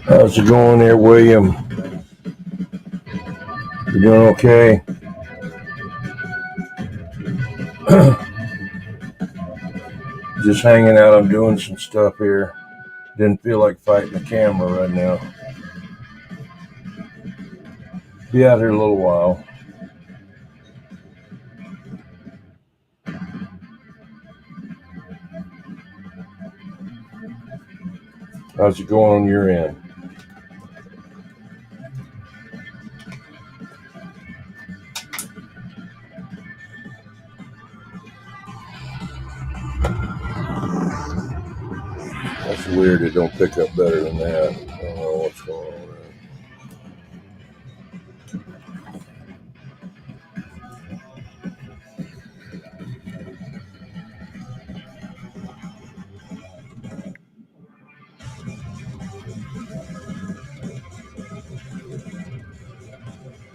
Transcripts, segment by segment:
How's it going there, William? You doing okay? Just hanging out. I'm doing some stuff here. Didn't feel like fighting the camera right now. Be out here a little while. How's it going on your end? That's weird. It don't pick up better than that. I don't know what's going on there.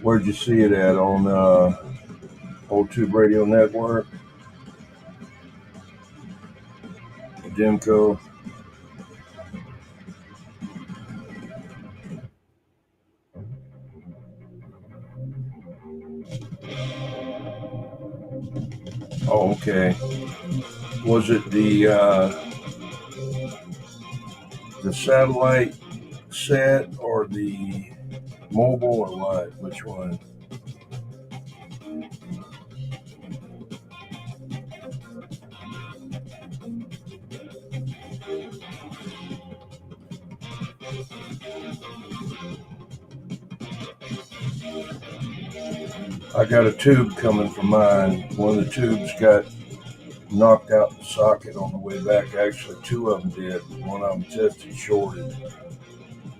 Where'd you see it at? On Old Tube Radio Network? Demco? Oh, okay. Was it the satellite set or the mobile or what? Which one? I got a tube coming from mine. One of the tubes got knocked out the socket on the way back. Actually, two of them did. One of them tested shorted.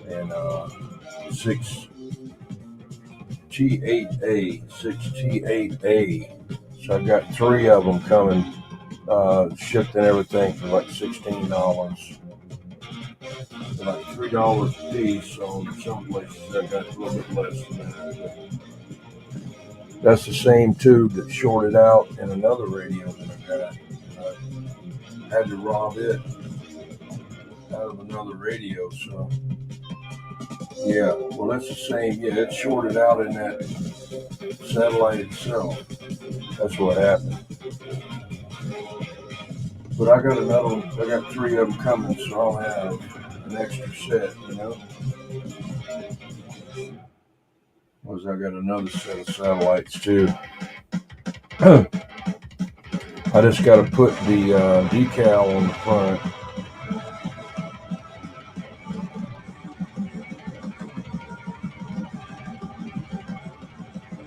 And 6T8A. So I got three of them coming, shipped and everything for like $16. Like $3 a piece. On some places I got a little bit less than that. That's the same tube that shorted out in another radio that I got. I had to rob it out of another radio, so yeah. Well, that's the same. Yeah, it shorted out in that satellite itself. That's what happened. But I got another one. I got three of them coming, so I'll have an extra set, you know. Was I got another set of satellites too. I just got to put the decal on the front.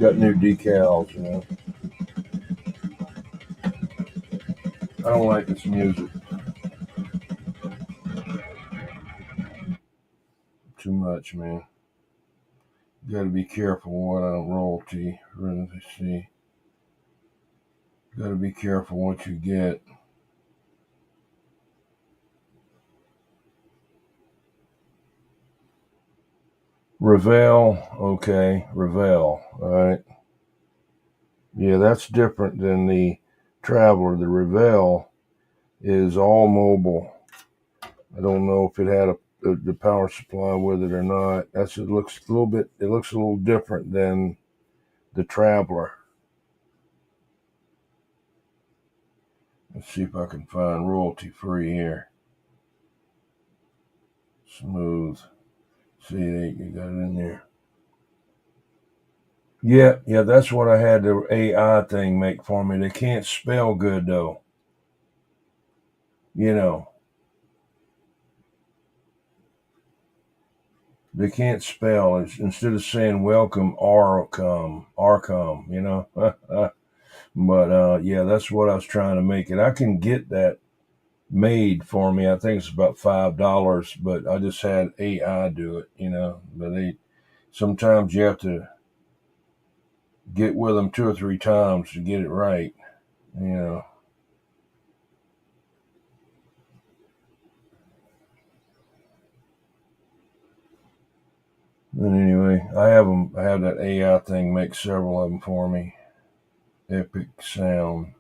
Got new decals, you know. I don't like this music too much, man. Got to be careful what royalty. Let's see. Got to be careful what you get. Revel, okay, Revel, all right. Yeah, that's different than the Traveler. The Revel is all mobile. I don't know if it had the power supply with it or not. It looks a little different than the Traveler. Let's see if I can find royalty free here. Smooth. See, you got it in there. Yeah, that's what I had the AI thing make for me. They can't spell good though. You know, they can't spell. Instead of saying welcome, Arcom, you know. But yeah, that's what I was trying to make it. I can get that made for me. I think it's about $5, but I just had AI do it, you know. But sometimes you have to get with them 2 or 3 times to get it right, you know. But anyway, I have that AI thing make several of them for me. Epic Sound.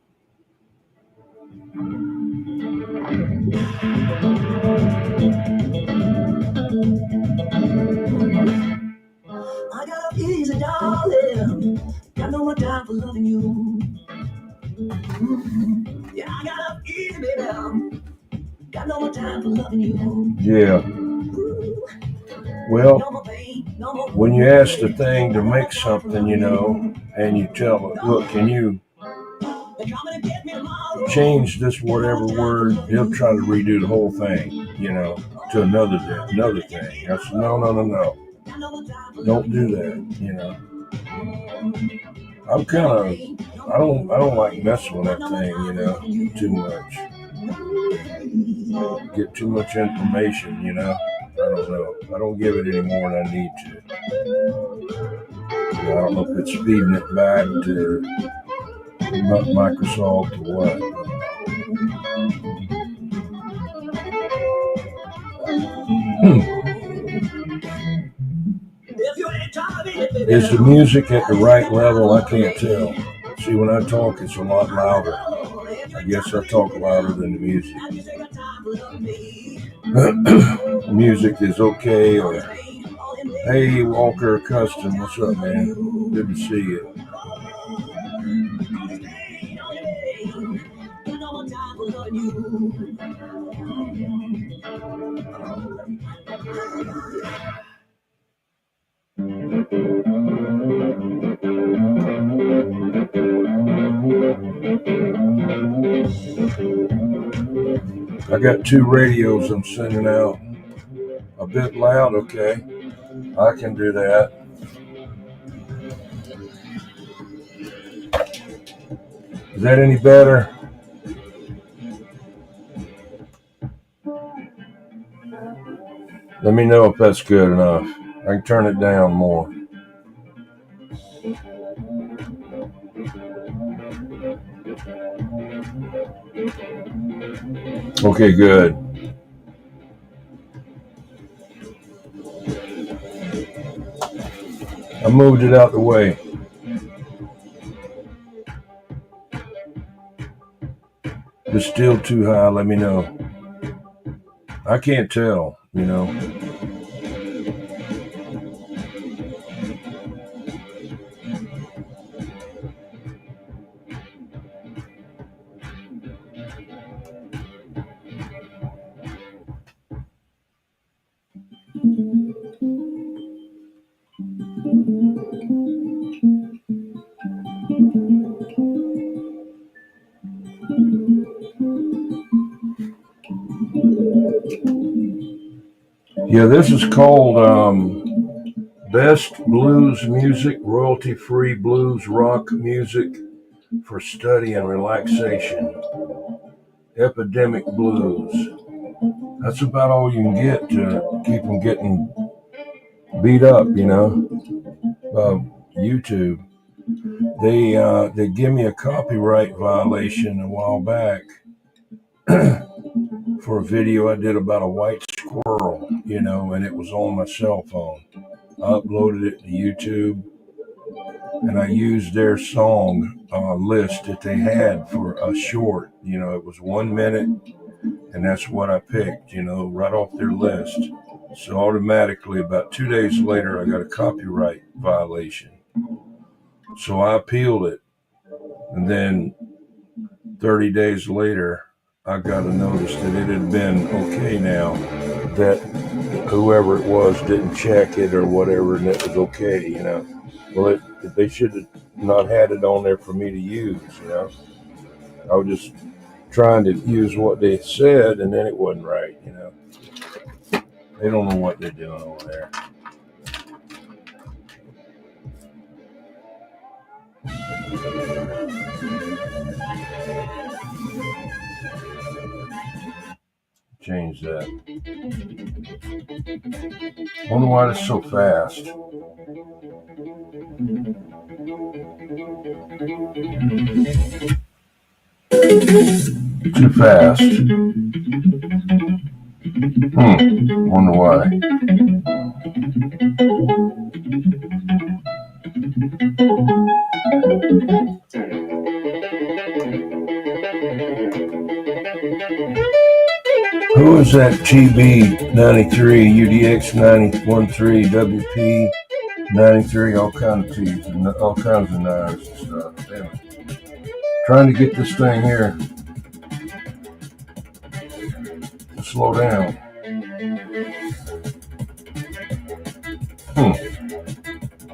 I got a easy darling. Got no more time for loving you. Yeah, I got a easy baby. Got no more time for loving you. Yeah. Well, when you ask the thing to make something, you know, and you tell it, look, can you change this whatever word? He'll try to redo the whole thing, you know, to another thing. I said, no. Don't do that, you know. I don't like messing with that thing, you know, too much. Get too much information, you know. I don't know. I don't give it any more than I need to. I don't know if it's feeding it back to Microsoft or what. Is the music at the right level? I can't tell. See, when I talk, it's a lot louder. I guess I talk louder than the music. Music is okay. Or, hey, Walker Custom, what's up, man? Good to see you. I got 2 radios I'm sending out. A bit loud, okay. I can do that. Is that any better? Let me know if that's good enough. I can turn it down more. Okay, good. I moved it out the way. If it's still too high, let me know. I can't tell, you know. Yeah, this is called Best Blues Music, Royalty-Free Blues Rock Music for Study and Relaxation. Epidemic Blues. That's about all you can get to keep them getting beat up, you know. YouTube. They give me a copyright violation a while back for a video I did about a white squirrel, and it was on my cell phone. I uploaded it to YouTube, and I used their song list that they had for a short. It was 1 minute, and that's what I picked, right off their list. So automatically, about 2 days later, I got a copyright violation. So I appealed it, and then 30 days later, I got a notice that it had been okay now, that whoever it was didn't check it or whatever, and it was okay, Well, they should have not had it on there for me to use, I was just trying to use what they said, and then it wasn't right, They don't know what they're doing over there. Change that. Wonder why it's so fast. Too fast. Wonder why. Who is that TB93, UDX 913, WP 93, all kinds of T's and all kinds of nines and stuff. Damn it. Trying to get this thing here to slow down.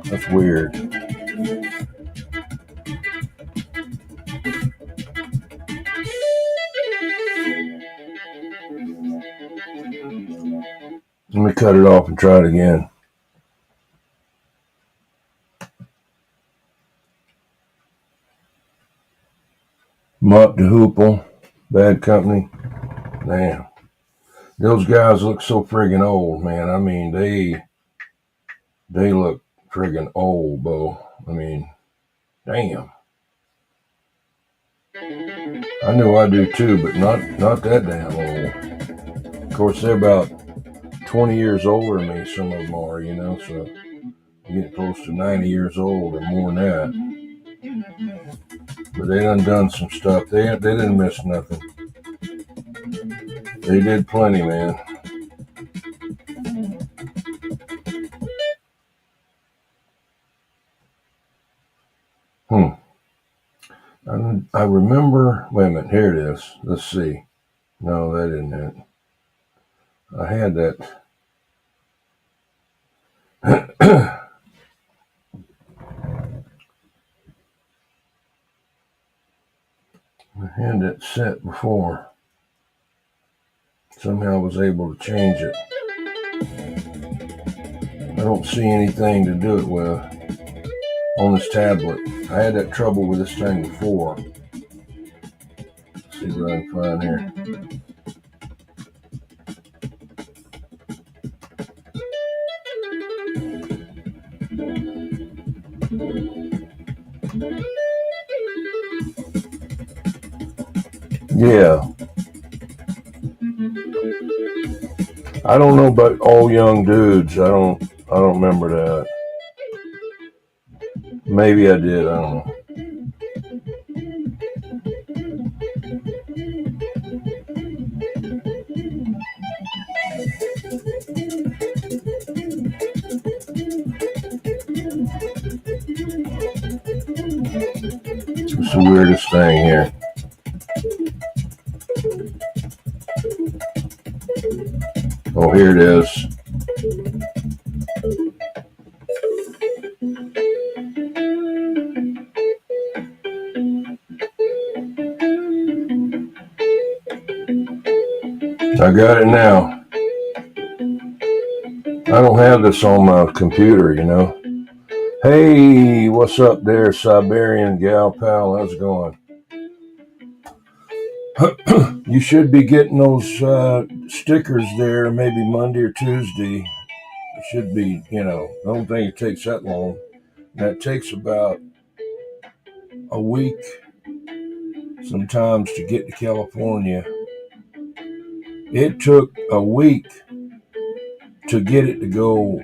That's weird. Let me cut it off and try it again. Mutt to Hoople, bad company. Damn. Those guys look so friggin' old, man. I mean, they look friggin' old, Bo. I mean, damn. I know I do too, but not that damn old. Of course, they're about 20 years older than me, some of them are, so you get close to 90 years old or more than that. But they done some stuff. They didn't miss nothing. They did plenty, man. I remember, wait a minute, here it is. Let's see. No, that isn't it. I had that. I had that set before. Somehow I was able to change it. I don't see anything to do it with on this tablet. I had that trouble with this thing before. Let's see what I can find here. Yeah. I don't know about all young dudes. I don't remember that. Maybe I did. I don't know. It's the weirdest thing here. Oh, here it is. I got it now. I don't have this on my computer, Hey, what's up there, Siberian gal pal? How's it going? You should be getting those stickers there maybe Monday or Tuesday. It should be, I don't think it takes that long. That takes about a week sometimes to get to California. It took a week to get it to go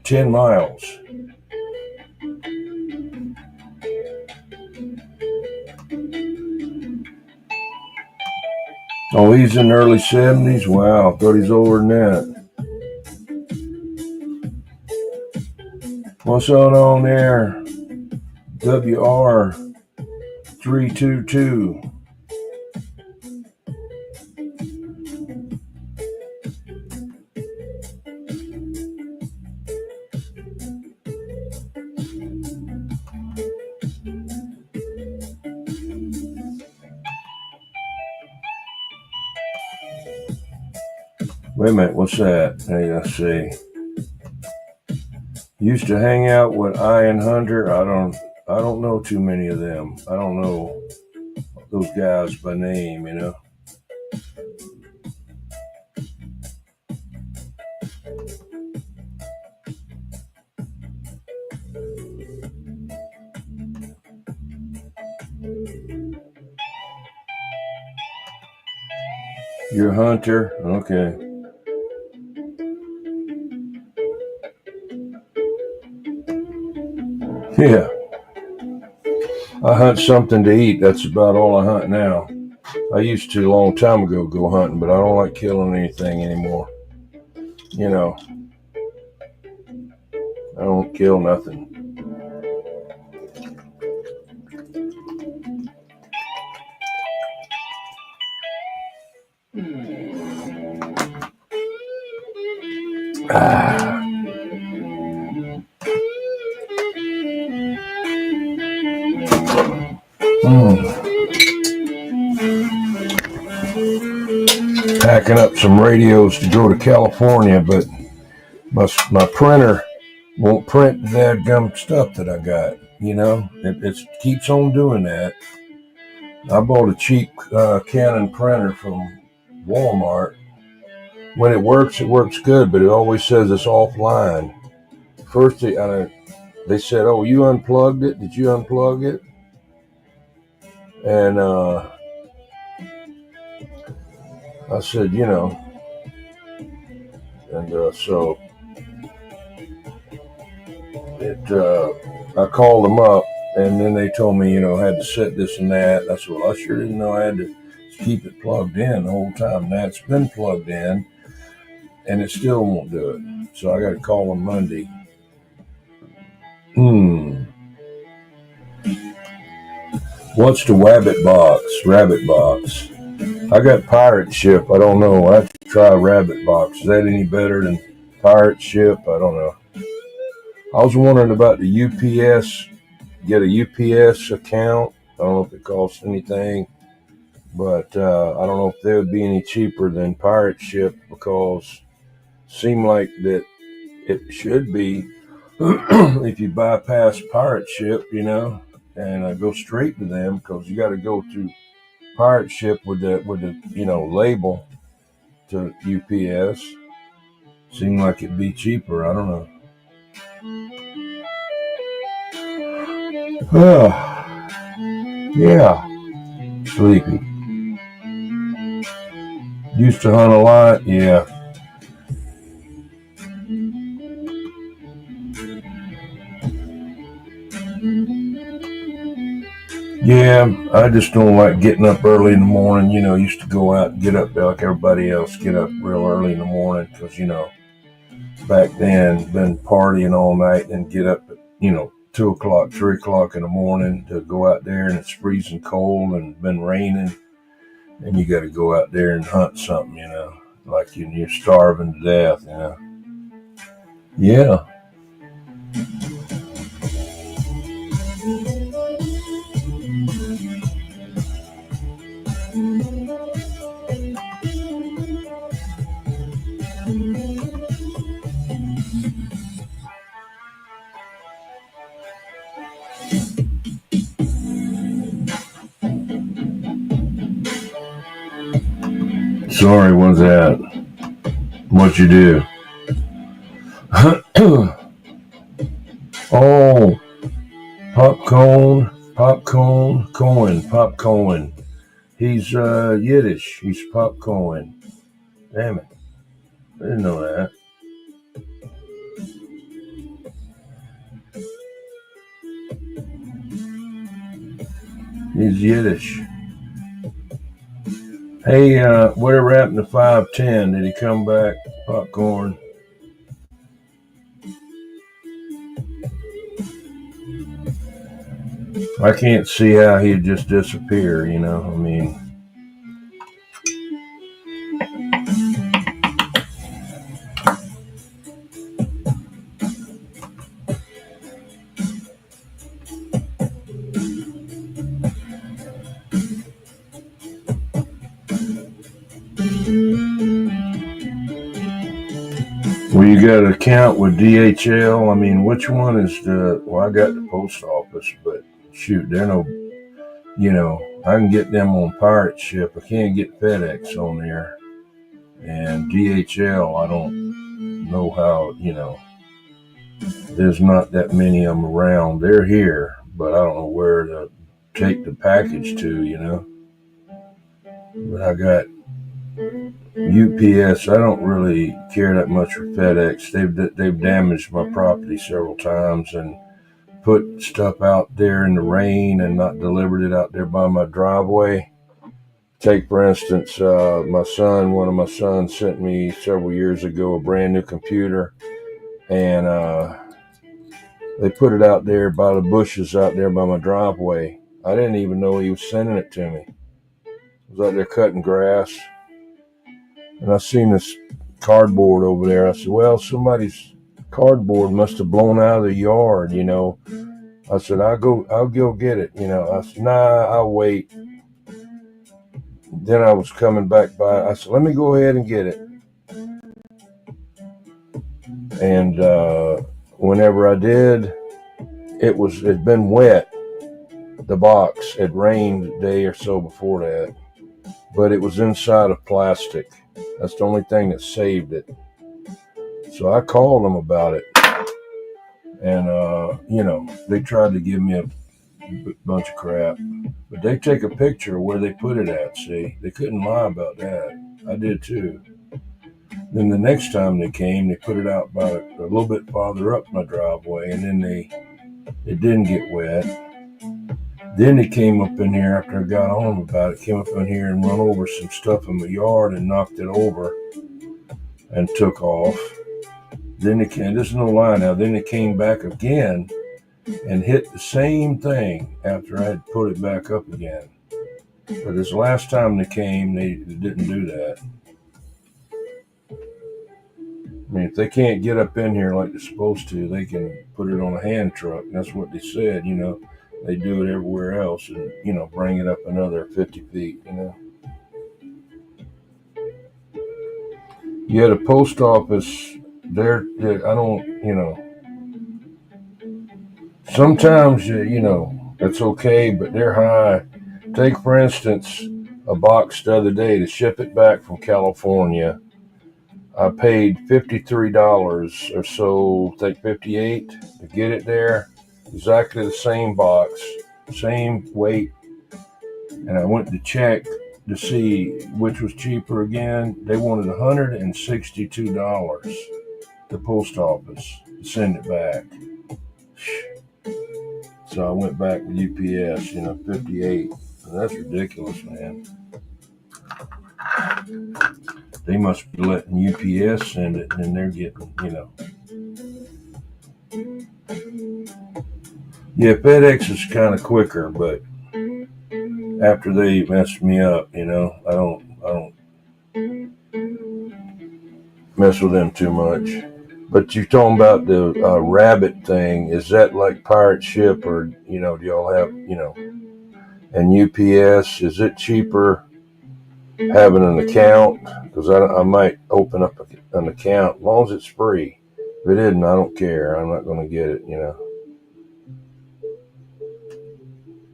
10 miles. Oh, he's in the early 70s? Wow, I thought he's older than that. What's going on there? WR322. Wait a minute, what's that? Hey, let's see. Used to hang out with Ian Hunter. I don't know too many of them. I don't know those guys by name, you know. You're a hunter? Okay. Yeah. I hunt something to eat. That's about all I hunt now. I used to a long time ago go hunting, but I don't like killing anything anymore. You know, I don't kill nothing. Packing up some radios to go to California, but my printer won't print that gum stuff that I got. You know, it keeps on doing that. I bought a cheap Canon printer from Walmart. When it works good, but it always says it's offline. First, they said, "Oh, you unplugged it? Did you unplug it?" And I said, you know, and so I called them up, and then they told me, you know, I had to set this and that. I said, well, I sure didn't know I had to keep it plugged in the whole time. Now it's been plugged in, and it still won't do it. So I got to call them Monday. What's the Rabbit Box? I got Pirate Ship. I don't know. I have to try Rabbit Box. Is that any better than Pirate Ship? I don't know. I was wondering about the UPS. Get a UPS account. I don't know if it costs anything, but I don't know if they would be any cheaper than Pirate Ship, because it seemed like that it should be if you bypass Pirate Ship, you know, and go straight to them, because you got to go through Pirate Ship with the you know label to UPS. Seemed like it'd be cheaper. I don't know. Yeah, sleepy. Used to hunt a lot. Yeah. Yeah, I just don't like getting up early in the morning. You know, used to go out and get up like everybody else, get up real early in the morning, because, you know, back then, been partying all night and get up at, you know, 2 o'clock, 3 o'clock in the morning to go out there, and it's freezing cold and been raining, and you got to go out there and hunt something, you know, like you're starving to death, you know. Yeah. Sorry, what's that? What'd you do? Oh, popcorn. He's Yiddish. He's popcorn. Damn it. I didn't know that. He's Yiddish. Hey, whatever happened to 510? Did he come back? Popcorn. I can't see how he'd just disappear, you know? I mean, well, you got an account with DHL. I mean, which one is well, I got the post office, but shoot, they're no, I can get them on pirate ship. I can't get FedEx on there. And DHL, I don't know how, there's not that many of them around. They're here, but I don't know where to take the package to. But I got UPS. I don't really care that much for FedEx. They've damaged my property several times and put stuff out there in the rain and not delivered it out there by my driveway. Take, for instance, one of my sons sent me several years ago a brand new computer, and they put it out there by the bushes out there by my driveway. I didn't even know he was sending it to me. I was out there cutting grass, and I seen this cardboard over there. I said, well, somebody's cardboard must have blown out of the yard, I said, I'll go get it, I said, nah, I'll wait. Then I was coming back by. I said, let me go ahead and get it. And whenever I did, it'd been wet. The box had rained a day or so before that, but it was inside of plastic. That's the only thing that saved it. So I called them about it, and they tried to give me a bunch of crap, but they take a picture of where they put it at. See, they couldn't lie about that. I did too. Then the next time they came, they put it out by a little bit farther up my driveway, and then it didn't get wet. Then it came up in here after I got on about it, came up in here and run over some stuff in my yard and knocked it over and took off. Then it came, there's no lie now, then it came back again and hit the same thing after I had put it back up again. But this last time they came, they didn't do that. I mean, if they can't get up in here like they're supposed to, they can put it on a hand truck. That's what they said, They do it everywhere else and, bring it up another 50 feet, Yeah, the post office, I don't, sometimes, it's okay, but they're high. Take, for instance, a box the other day to ship it back from California. I paid $53 or so, take 58 to get it there. Exactly the same box, same weight. And I went to check to see which was cheaper again. They wanted $162, the post office, to send it back. So I went back with UPS, 58. And that's ridiculous, man. They must be letting UPS send it, and then they're getting, Yeah, FedEx is kind of quicker, but after they messed me up, I don't mess with them too much. But you're talking about the rabbit thing. Is that like pirate ship, or do y'all have, and UPS? Is it cheaper having an account? Because I might open up an account as long as it's free. If it isn't, I don't care. I'm not going to get it.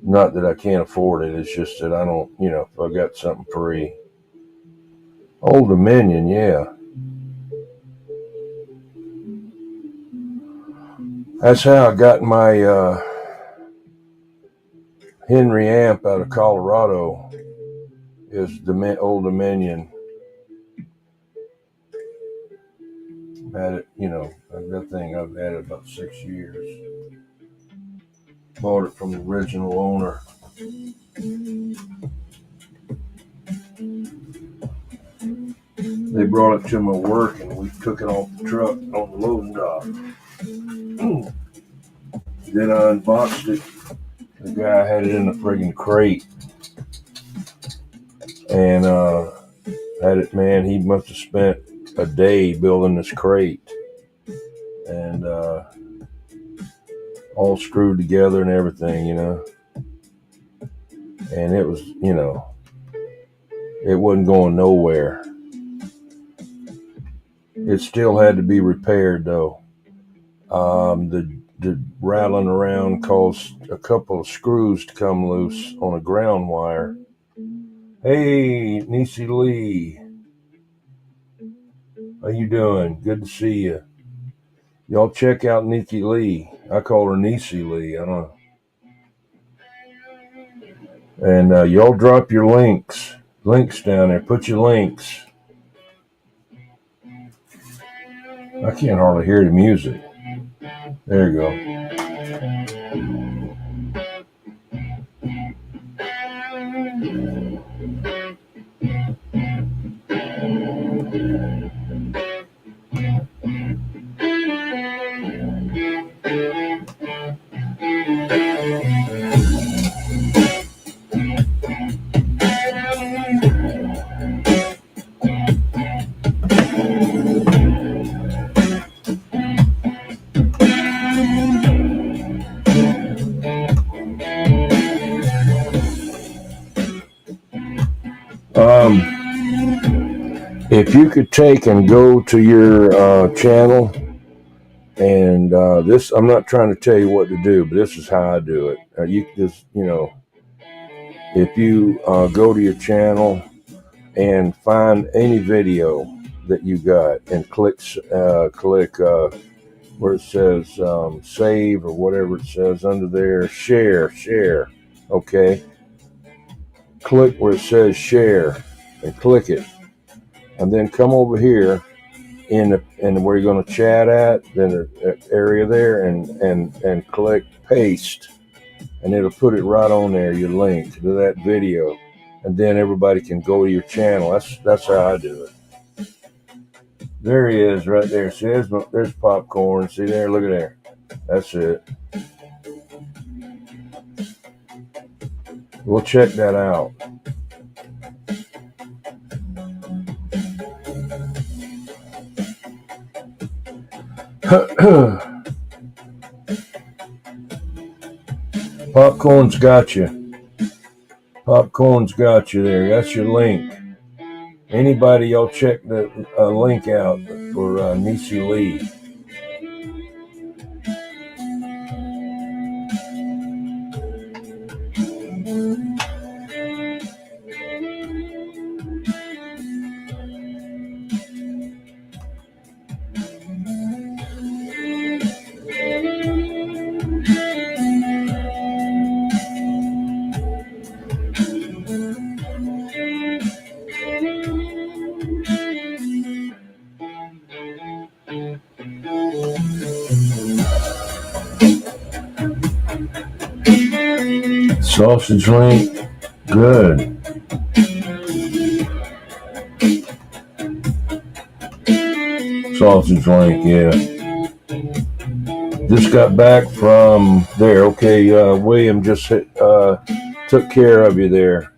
Not that I can't afford it. It's just that I don't. If I got something free. Old Dominion, yeah. That's how I got my Henry amp out of Colorado. Is the Old Dominion. Had it, that thing I've had it about 6 years. Bought it from the original owner. They brought it to my work and we took it off the truck on the loading dock. Then I unboxed it. The guy had it in a friggin' crate. And had it, man, he must have spent a day building this crate. And all screwed together and everything, And it was, it wasn't going nowhere. It still had to be repaired, though. The rattling around caused a couple of screws to come loose on a ground wire. Hey, Niecy Lee. How you doing? Good to see you. Y'all check out Nikki Lee. I call her Niecy Lee. I don't know. And y'all drop your links down there. Put your links. I can't hardly hear the music. There you go. If you could take and go to your channel, and this, I'm not trying to tell you what to do, but this is how I do it. You just, if you go to your channel and find any video that you got and click where it says save or whatever it says under there, share, okay? Click where it says share and click it. And then come over here in where you're going to chat at, then the area there, and click paste, and it'll put it right on there, your link to that video, and then everybody can go to your channel. That's how I do it. There he is, right there. See, there's popcorn. See there, look at there. That's it. We'll check that out. Popcorn's got you. Popcorn's got you there. That's your link. Anybody, y'all check the link out for Niecy Lee. Sausage link, good. Sausage link, yeah. Just got back from there. Okay, William just took care of you there.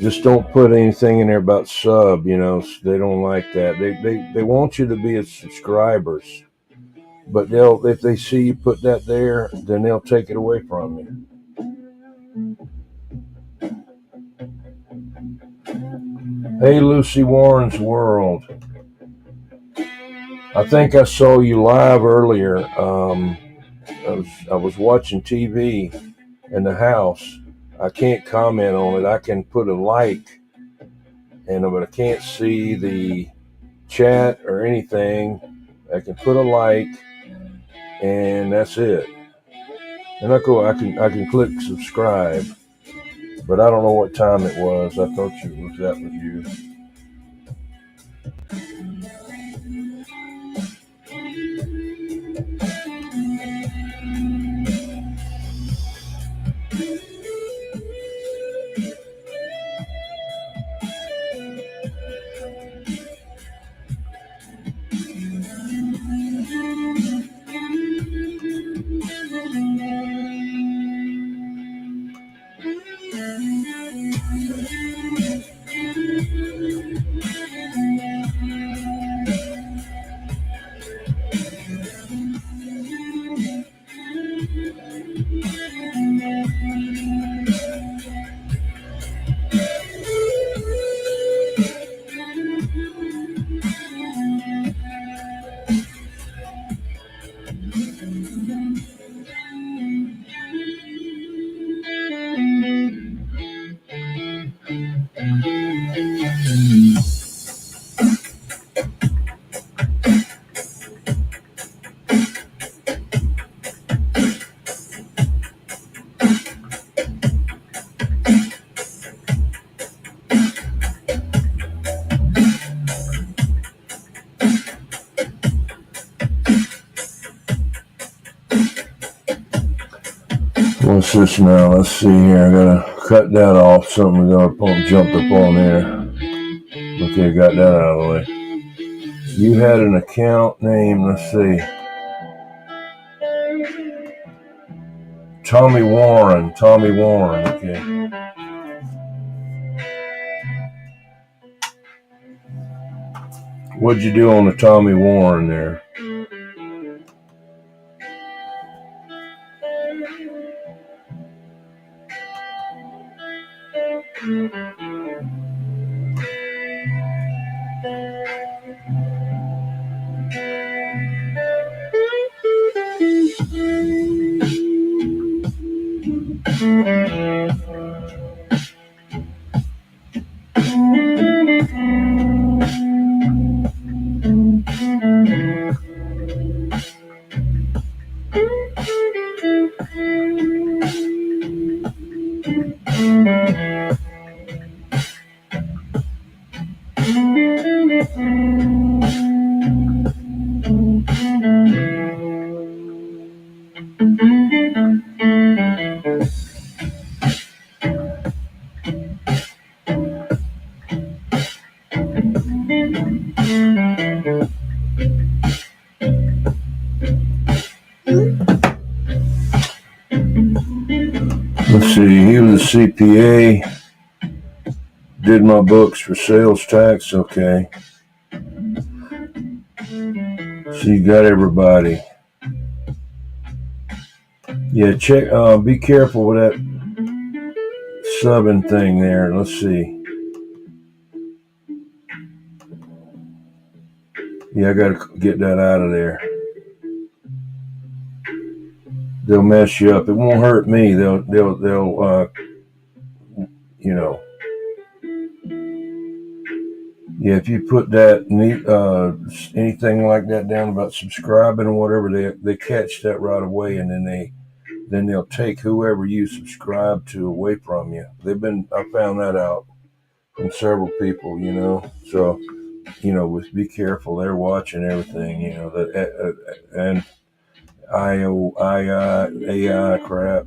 Just don't put anything in there about sub, they don't like that. They want you to be as subscribers. But if they see you put that there, then they'll take it away from you. Hey, Lucy Warren's World. I think I saw you live earlier. I was watching TV in the house. I can't comment on it. I can put a like, but I can't see the chat or anything. I can put a like, and that's it. And I can click subscribe, but I don't know what time it was. I thought that was you. What's this now? Let's see here. I gotta cut that off. Something jumped up on there. Okay, got that out of the way. You had an account name. Let's see. Tommy Warren. Okay. What'd you do on the Tommy Warren there? Let's see, he was a CPA, did my books for sales tax, okay. So you got everybody. Yeah, check, be careful with that subbing thing there. Let's see. Yeah, I gotta get that out of there. They'll mess you up. It won't hurt me. They'll you know. Yeah, if you put that anything like that down about subscribing or whatever, they catch that right away, and then they'll take whoever you subscribe to away from you. I found that out from several people, So, be careful. They're watching everything, and AI crap,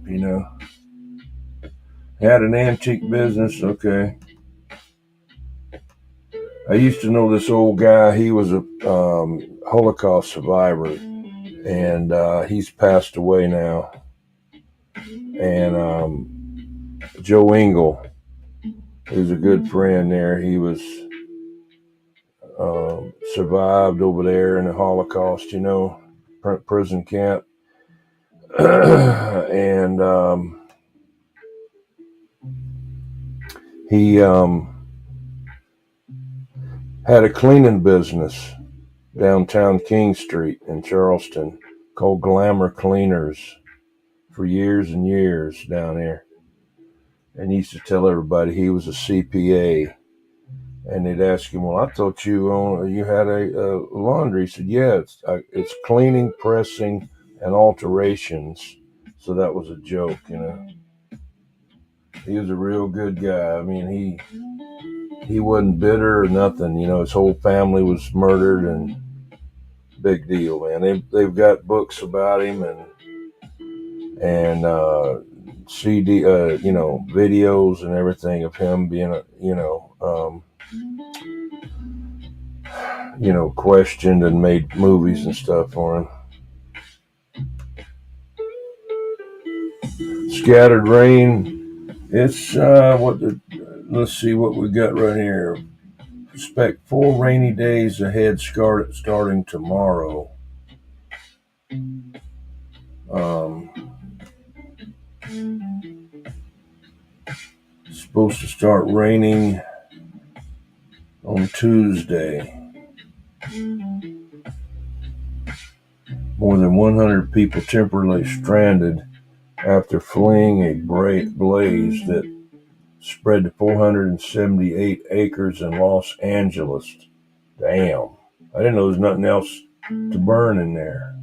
Had an antique business, okay. I used to know this old guy. He was a Holocaust survivor, and he's passed away now. And Joe Engel, who's a good friend there, he was survived over there in the Holocaust, prison camp. And he had a cleaning business downtown King Street in Charleston called Glamour Cleaners for years and years down there. And he used to tell everybody he was a CPA. And they'd ask him, "Well, I thought you had a laundry." He said, "Yeah, it's cleaning, pressing, and alterations." So that was a joke, you know. He was a real good guy. I mean, he wasn't bitter or nothing. You know, his whole family was murdered, and big deal, man. They've got books about him and CD, you know, videos and everything of him being questioned and made movies and stuff for him. Scattered rain. It's let's see what we got right here. Expect 4 rainy days ahead starting tomorrow. It's supposed to start raining on Tuesday. More than 100 people temporarily stranded after fleeing a blaze that spread to 478 acres in Los Angeles. Damn. I didn't know there was nothing else to burn in there.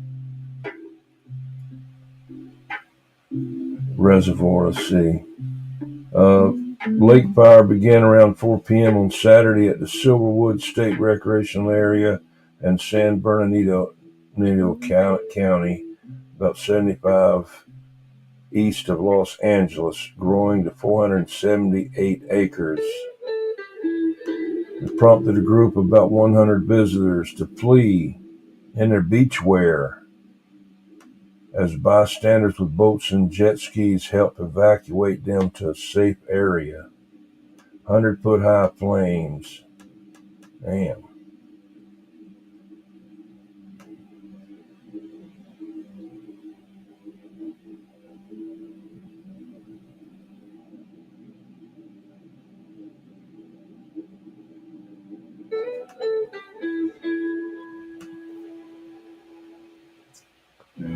Reservoir, let's see. Lake fire began around 4 p.m. on Saturday at the Silverwood State Recreational Area in San Bernardino County, about 75 east of Los Angeles, growing to 478 acres. It prompted a group of about 100 visitors to flee in their beachwear as bystanders with boats and jet skis helped evacuate them to a safe area. 100-foot high flames. Damn.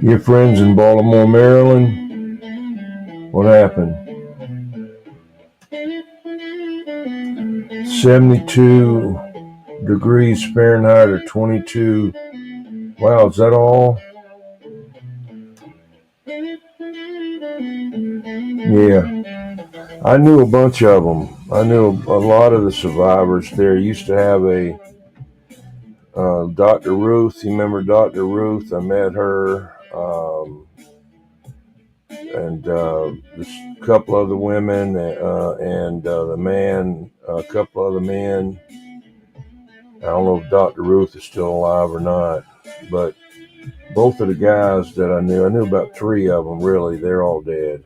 Your friends in Baltimore, Maryland? What happened? 72 degrees Fahrenheit or 22. Wow, is that all? Yeah. I knew a bunch of them. I knew a lot of the survivors there. Used to have a Dr. Ruth. You remember Dr. Ruth? I met her. And just a couple of the women and the man, a couple of the men. I don't know if Dr. Ruth is still alive or not, but both of the guys that I knew about 3 of them, really, they're all dead.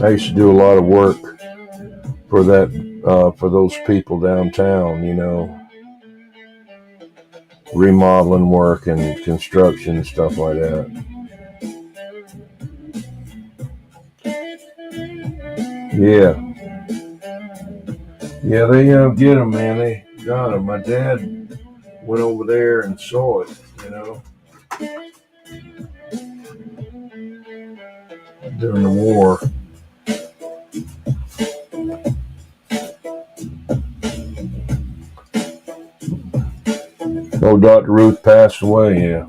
I used to do a lot of work for for those people downtown, you know, remodeling work and construction and stuff like that. Yeah. Yeah, they get them, man. They got them. My dad went over there and saw it, you know, during the war. Oh, Dr. Ruth passed away, yeah.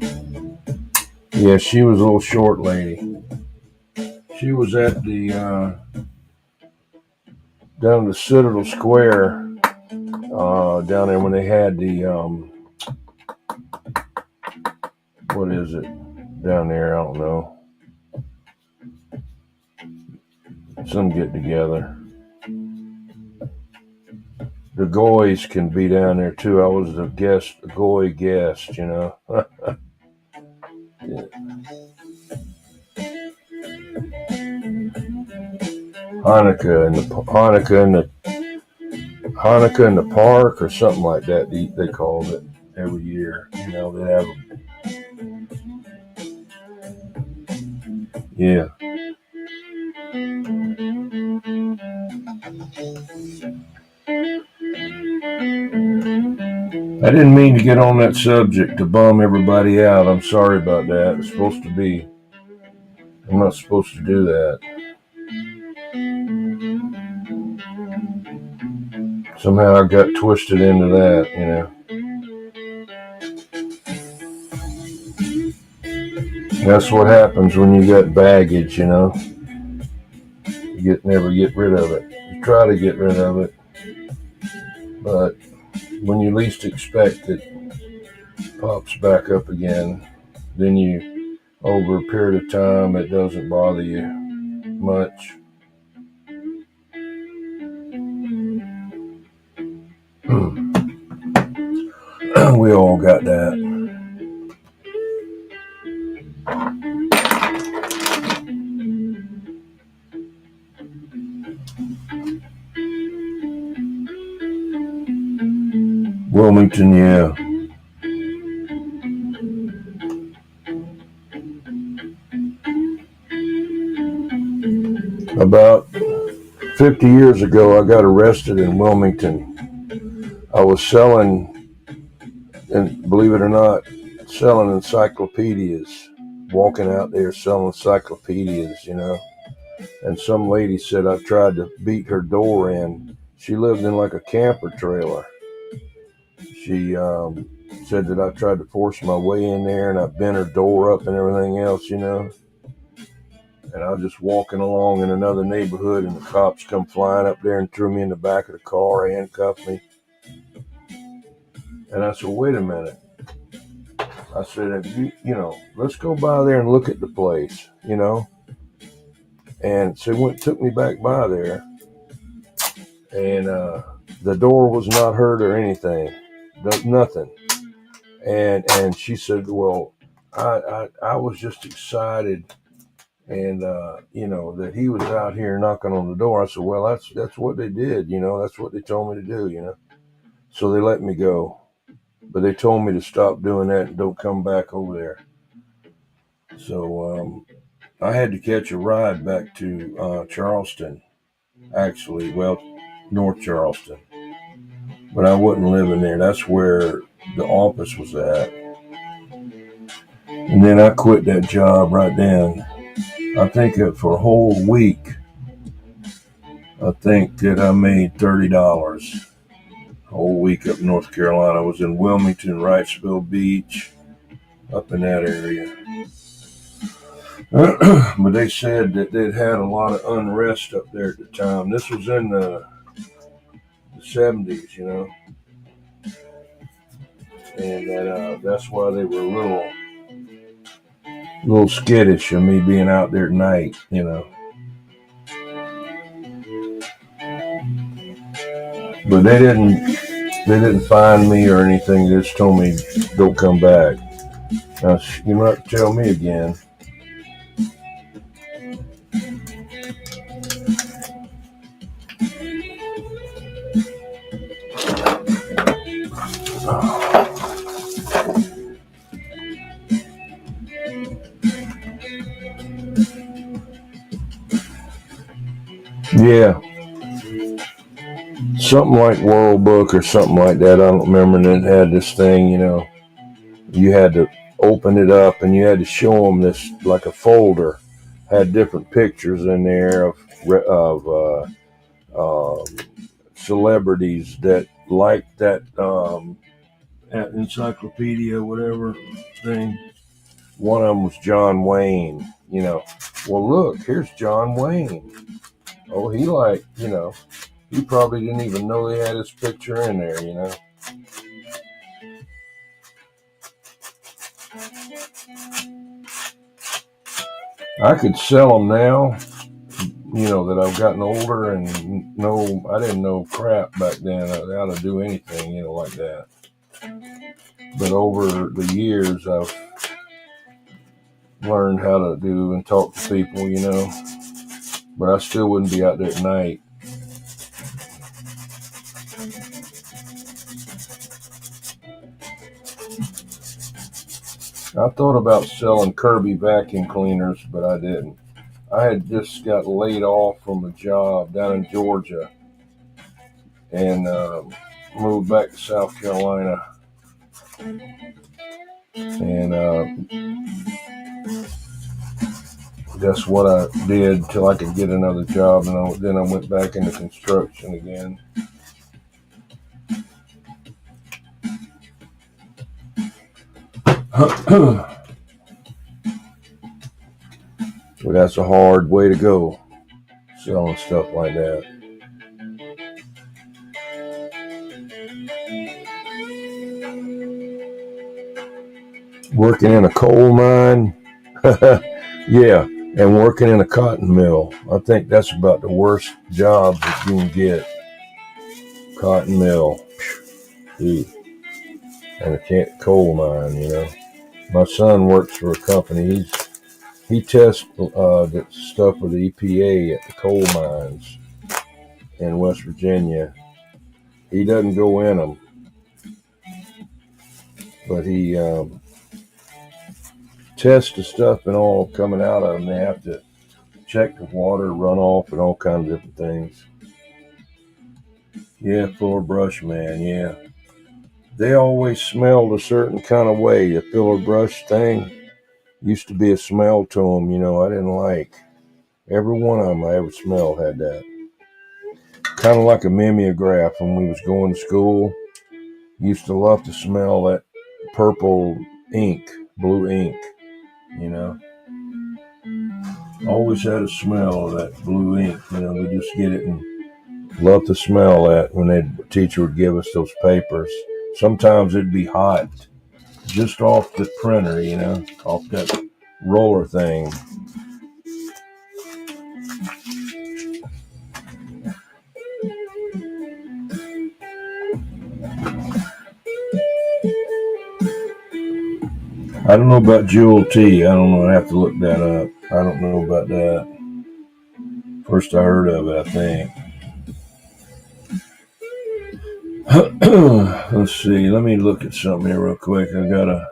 Yeah, she was a little short lady. She was at the down at the Citadel Square down there when they had the what is it down there? I don't know. Some get together. The Goys can be down there too. I was a Goy guest, you know. Yeah. Hanukkah in the park or something like that. They called it every year. You know, they have them. Yeah. I didn't mean to get on that subject to bum everybody out. I'm sorry about that. It's supposed to be I'm not supposed to do that. Somehow I got twisted into that, you know. That's what happens when you got baggage, you know. You never get rid of it. You try to get rid of it, but when you least expect it, pops back up again. Then you, over a period of time, it doesn't bother you much. We all got that. Wilmington, yeah. About 50 years ago, I got arrested in Wilmington. I was selling, and believe it or not, selling encyclopedias, walking out there selling encyclopedias, you know. And some lady said I tried to beat her door in. She lived in like a camper trailer. She said that I tried to force my way in there and I bent her door up and everything else, you know. And I was just walking along in another neighborhood and the cops come flying up there and threw me in the back of the car, handcuffed me. And I said, wait a minute. I said, you know, let's go by there and look at the place, you know. And so took me back by there. And the door was not hurt or anything. Nothing. And she said, well, I was just excited, and you know, that he was out here knocking on the door. I said, well, that's what they did, you know, that's what they told me to do, you know. So they let me go, but they told me to stop doing that and don't come back over there. So I had to catch a ride back to Charleston, actually, well, North Charleston, but I wasn't living there. That's where the office was at. And then I quit that job right then. I think that for a whole week, I think that I made $30 a whole week up in North Carolina. I was in Wilmington, Wrightsville Beach, up in that area. But they said that they'd had a lot of unrest up there at the time. This was in the 70s, you know. And that's why they were a little skittish of me being out there at night, you know. But they didn't find me or anything. They just told me, don't come back. Now, you might tell me again. Yeah. Something like World Book or something like that. I don't remember. And it had this thing, you know, you had to open it up and you had to show them this, like a folder, had different pictures in there of celebrities that liked that encyclopedia, whatever thing. One of them was John Wayne, you know. Well, look, here's John Wayne. Oh, he liked, you know, he probably didn't even know they had his picture in there, you know. I could sell them now, you know, that I've gotten older and I didn't know crap back then how to do anything, you know, like that. But over the years, I've learned how to do and talk to people, you know. But I still wouldn't be out there at night. I thought about selling Kirby vacuum cleaners, but I didn't. I had just got laid off from a job down in Georgia and moved back to South Carolina. And that's what I did till I could get another job, and then I went back into construction again. Well, that's a hard way to go, selling stuff like that. Working in a coal mine, yeah, and working in a cotton mill. I think that's about the worst job that you can get. Cotton mill, and a coal mine. My son works for a company. He tests the stuff with the EPA at the coal mines in West Virginia. He doesn't go in them, but he tests the stuff and all coming out of them. They have to check the water runoff and all kinds of different things. Yeah, filler brush man, yeah. They always smelled a certain kind of way. The filler brush thing used to be a smell to them, I didn't like. Every one of them I ever smelled had that. Kind of like a mimeograph when we was going to school. Used to love to smell that purple ink, blue ink, Always had a smell of that blue ink, we just get it and love to smell that when the teacher would give us those papers. Sometimes it'd be hot just off the printer, off that roller thing. I don't know about Jewel Tea. I don't know. I have to look that up. I don't know about that. First I heard of it, I think. Let's see. Let me look at something here real quick. I gotta.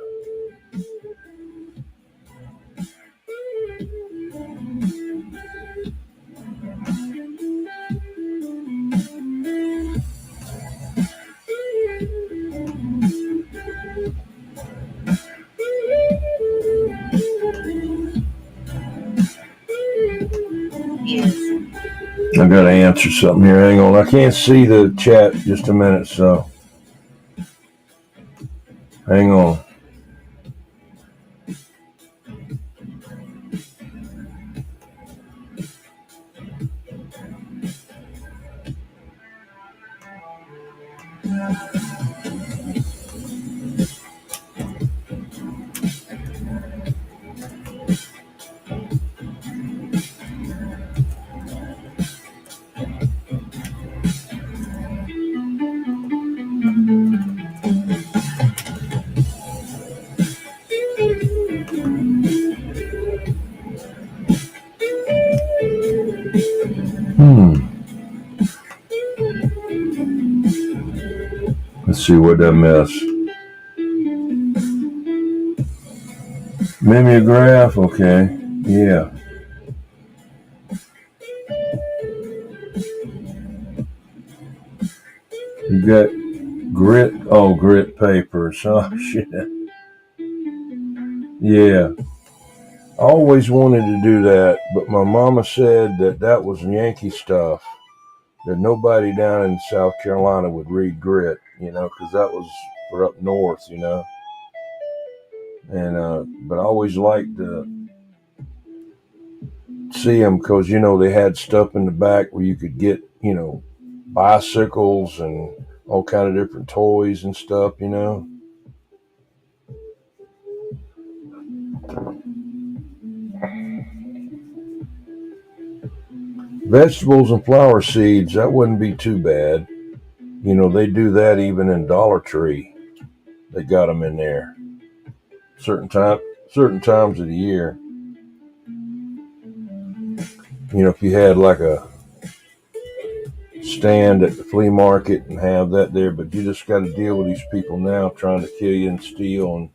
I gotta answer something here. Hang on. I can't see the chat just a minute, so hang on. Let's see what that mess. Mimeograph, okay. Yeah. You got grit papers. Oh, shit. Yeah. I always wanted to do that, but my mama said that was Yankee stuff. That nobody down in South Carolina would read grit, because that was for up north, And but I always liked to see them because they had stuff in the back where you could get bicycles and all kind of different toys and stuff, Vegetables and flower seeds, that wouldn't be too bad. They do that even in Dollar Tree. They got them in there. Certain times of the year. If you had like a stand at the flea market and have that there, but you just got to deal with these people now trying to kill you and steal and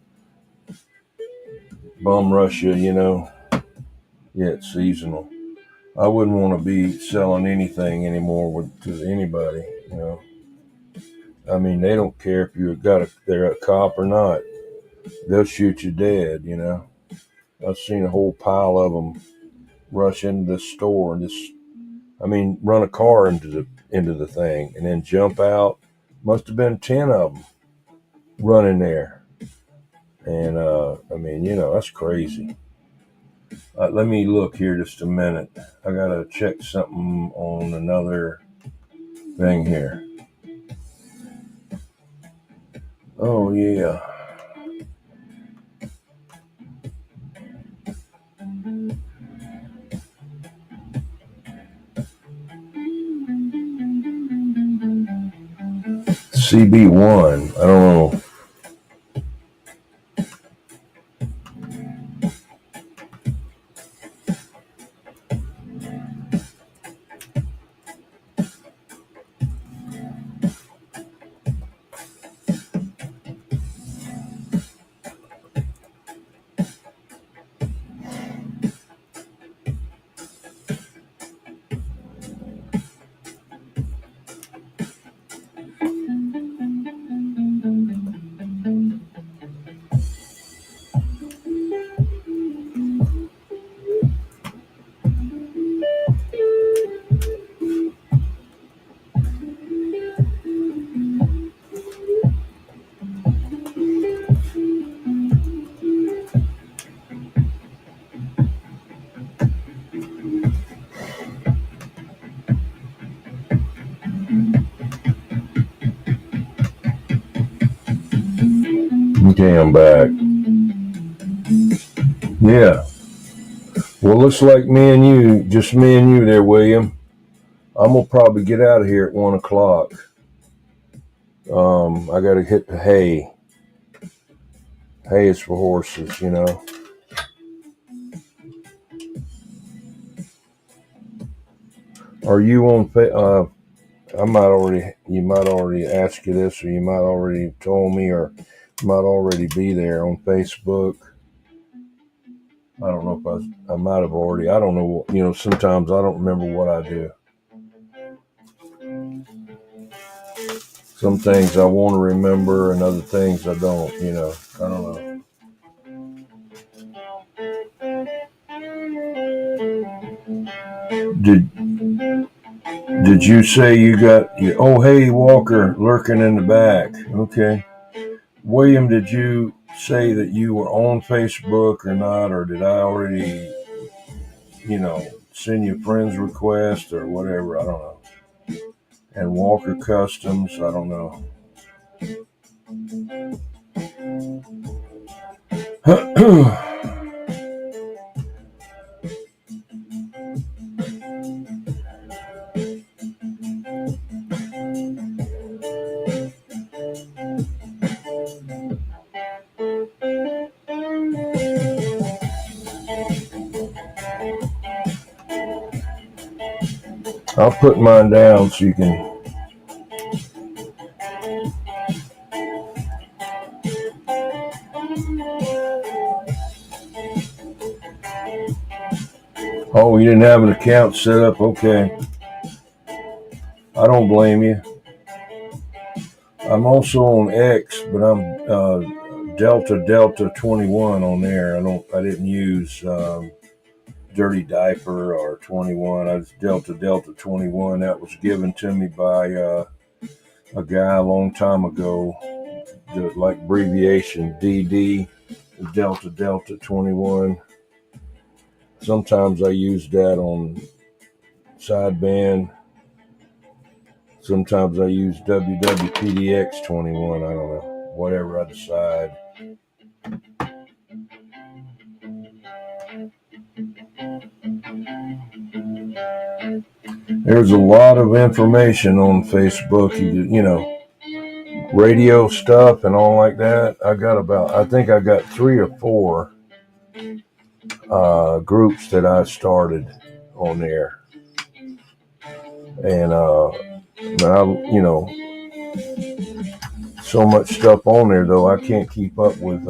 bum rush you, Yeah, it's seasonal. I wouldn't want to be selling anything anymore to anybody, I mean, they don't care if they're a cop or not. They'll shoot you dead, I've seen a whole pile of them rush into the store and just, run a car into the thing and then jump out. Must have been 10 of them running there. And, that's crazy. Let me look here just a minute. I got to check something on another thing here. Oh, yeah. CB1. I don't know. Okay, I'm back. Yeah. Well, looks like just me and you there, William. I'm going to probably get out of here at 1 o'clock. I got to hit the hay. Hay is for horses, Are you on? You might already ask you this, or you might already told me, or you might already be there on Facebook. I don't know if I might have already. I don't know. Sometimes I don't remember what I do. Some things I want to remember, and other things I don't. I don't know. Did you say you got? Oh, hey, Walker, lurking in the back. Okay, William, did you say that you were on Facebook or not, or did I already, send you a friend's request or whatever? I don't know. And Walker Customs, I don't know. I'll put mine down so you can. Oh, you didn't have an account set up? Okay. I don't blame you. I'm also on X, but I'm Delta 21 on there. I didn't use Dirty Diaper or 21. I was Delta 21. That was given to me by a guy a long time ago. Like abbreviation DD, Delta 21. Sometimes I use that on sideband. Sometimes I use WWPDX 21. I don't know. Whatever I decide. There's a lot of information on Facebook. Radio stuff and all like that. I think I got 3 or 4 groups that I started on there. And, so much stuff on there, though, I can't keep up with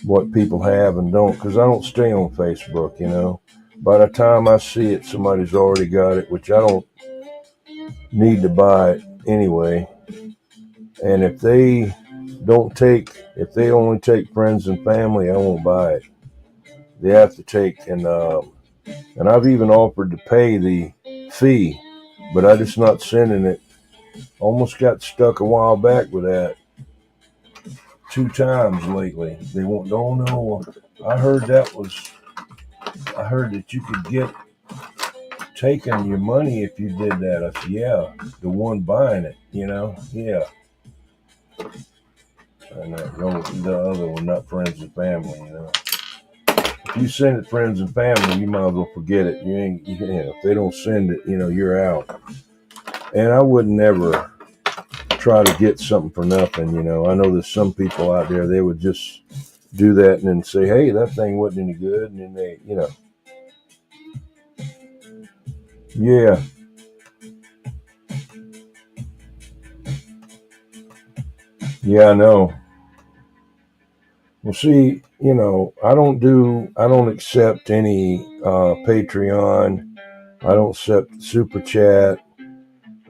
what people have and don't, because I don't stay on Facebook, By the time I see it, somebody's already got it, which I don't need to buy it anyway. And if they only take friends and family, I won't buy it. they have to take, and I've even offered to pay the fee, but I just not sending it. Almost got stuck a while back with that 2 times lately. They won't. Oh no, I heard that you could get taken your money if you did that. I said, yeah, the one buying it, yeah. And the other one, not friends and family. If you send it friends and family, you might as well forget it. If they don't send it, you're out. And I would never try to get something for nothing. I know there's some people out there, they would just do that and then say, hey, that thing wasn't any good. And then they, yeah. Yeah, I know. Well, see, I don't accept any Patreon. I don't accept Super Chat.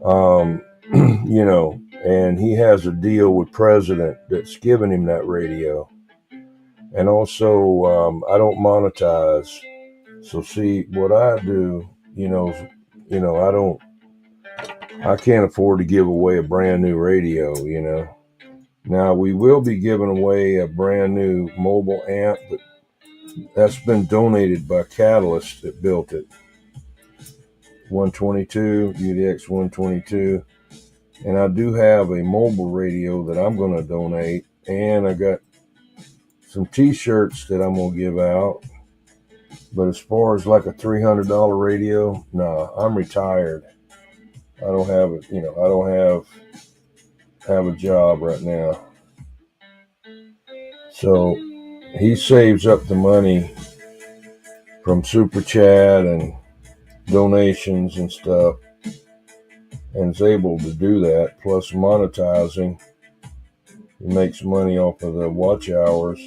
Um, and he has a deal with President that's giving him that radio. And also, I don't monetize. So see, what I do, I can't afford to give away a brand new radio. Now, we will be giving away a brand new mobile amp, but that's been donated by Catalyst that built it. 122, UDX 122. And I do have a mobile radio that I'm going to donate. And I got some t-shirts that I'm going to give out. But as far as like a $300 radio, no, I'm retired. I don't have it. I don't have a job right now. So he saves up the money from Super Chat and donations and stuff, and is able to do that, plus monetizing. He makes money off of the watch hours.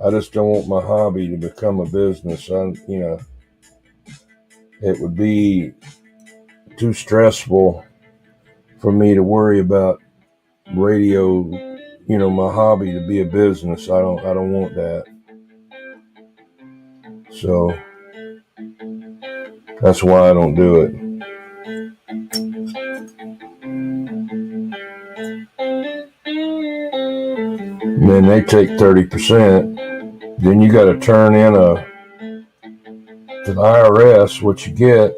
I just don't want my hobby to become a business. It would be too stressful for me to worry about radio, my hobby to be a business. I don't want that. So that's why I don't do it. And then they take 30%. Then you got to turn in to the IRS what you get,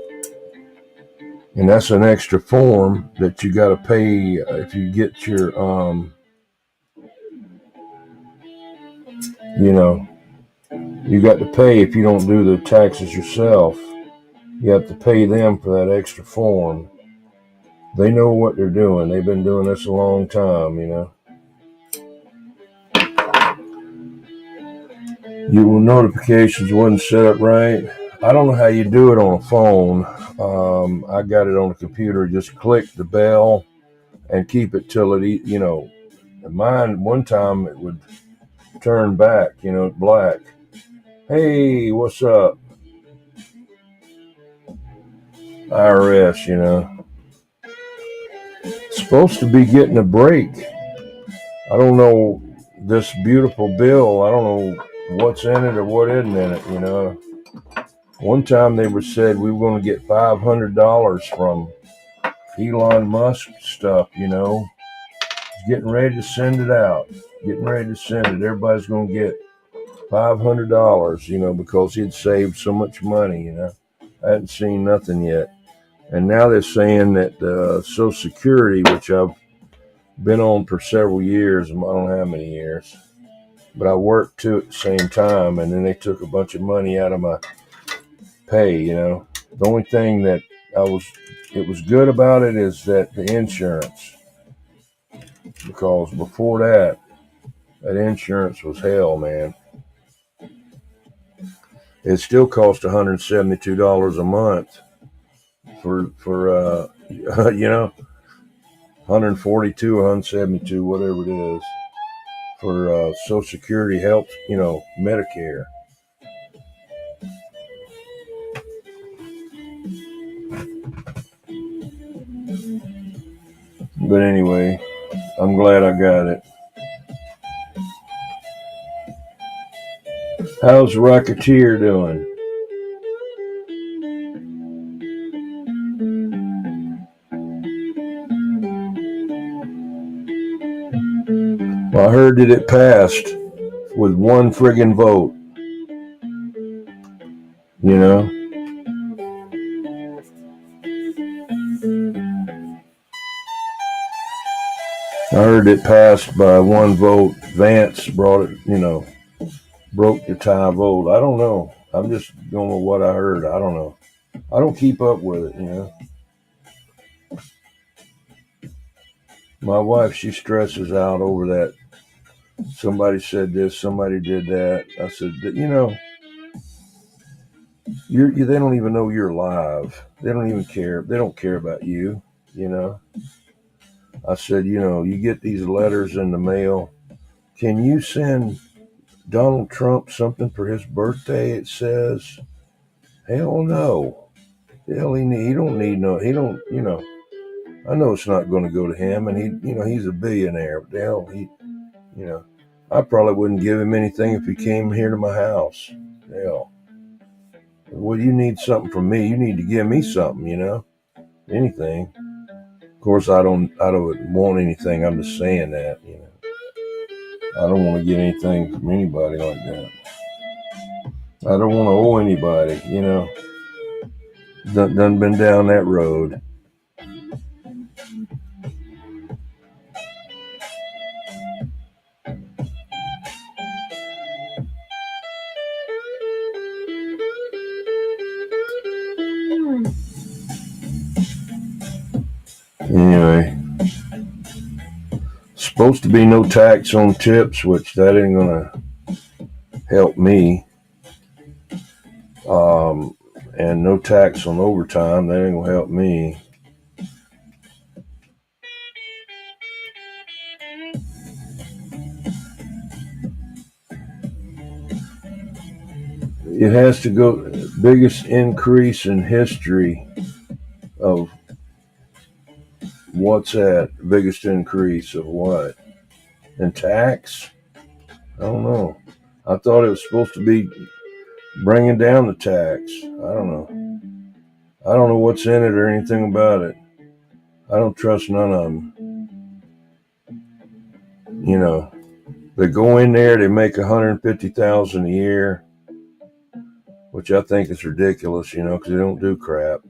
and that's an extra form that you got to pay if you get your you got to pay if you don't do the taxes yourself. You have to pay them for that extra form. They know what they're doing. They've been doing this a long time. Your notifications wasn't set up right. I don't know how you do it on a phone. I got it on a computer. Just click the bell and keep it till it, mine, one time it would turn back, black. Hey, what's up? IRS, supposed to be getting a break. I don't know this beautiful bill. I don't know what's in it or what isn't in it, One time they said we were going to get $500 from Elon Musk stuff, He's getting ready to send it out. Getting ready to send it. Everybody's going to get $500, because he'd saved so much money, I hadn't seen nothing yet. And now they're saying that Social Security, which I've been on for several years, I don't know how many years, but I worked too at the same time, and then they took a bunch of money out of my pay, The only thing that it was good about it is that the insurance, because before that insurance was hell, man. It still cost $172 a month for 142 or 172, whatever it is, for Social Security help, Medicare. But anyway, I'm glad I got it. How's Rocketeer doing? Well, I heard that it passed with one friggin' vote. You know? I heard it passed by one vote. Vance brought it, broke the tie vote. I don't know. I'm just going with what I heard. I don't know. I don't keep up with it. My wife, she stresses out over that. Somebody said this, somebody did that. I said, they don't even know you're alive. They don't even care. They don't care about you, you know. I said, you get these letters in the mail. Can you send Donald Trump something for his birthday? It says, hell no. Hell, he don't need no. He don't. I know it's not going to go to him, and he's a billionaire. But the hell, you know, I probably wouldn't give him anything if he came here to my house. Hell, well, you need something from me. You need to give me something. Anything. Of course, I don't want anything. I'm just saying that. I don't want to get anything from anybody like that. I don't want to owe anybody. Done been down that road. Anyway, supposed to be no tax on tips, which that ain't gonna help me. And no tax on overtime, that ain't gonna help me. It has to go biggest increase in history of what's that? Biggest increase of what? In tax? I don't know. I thought it was supposed to be bringing down the tax. I don't know. I don't know what's in it or anything about it. I don't trust none of them. They go in there, they make $150,000 a year, which I think is ridiculous, because they don't do crap.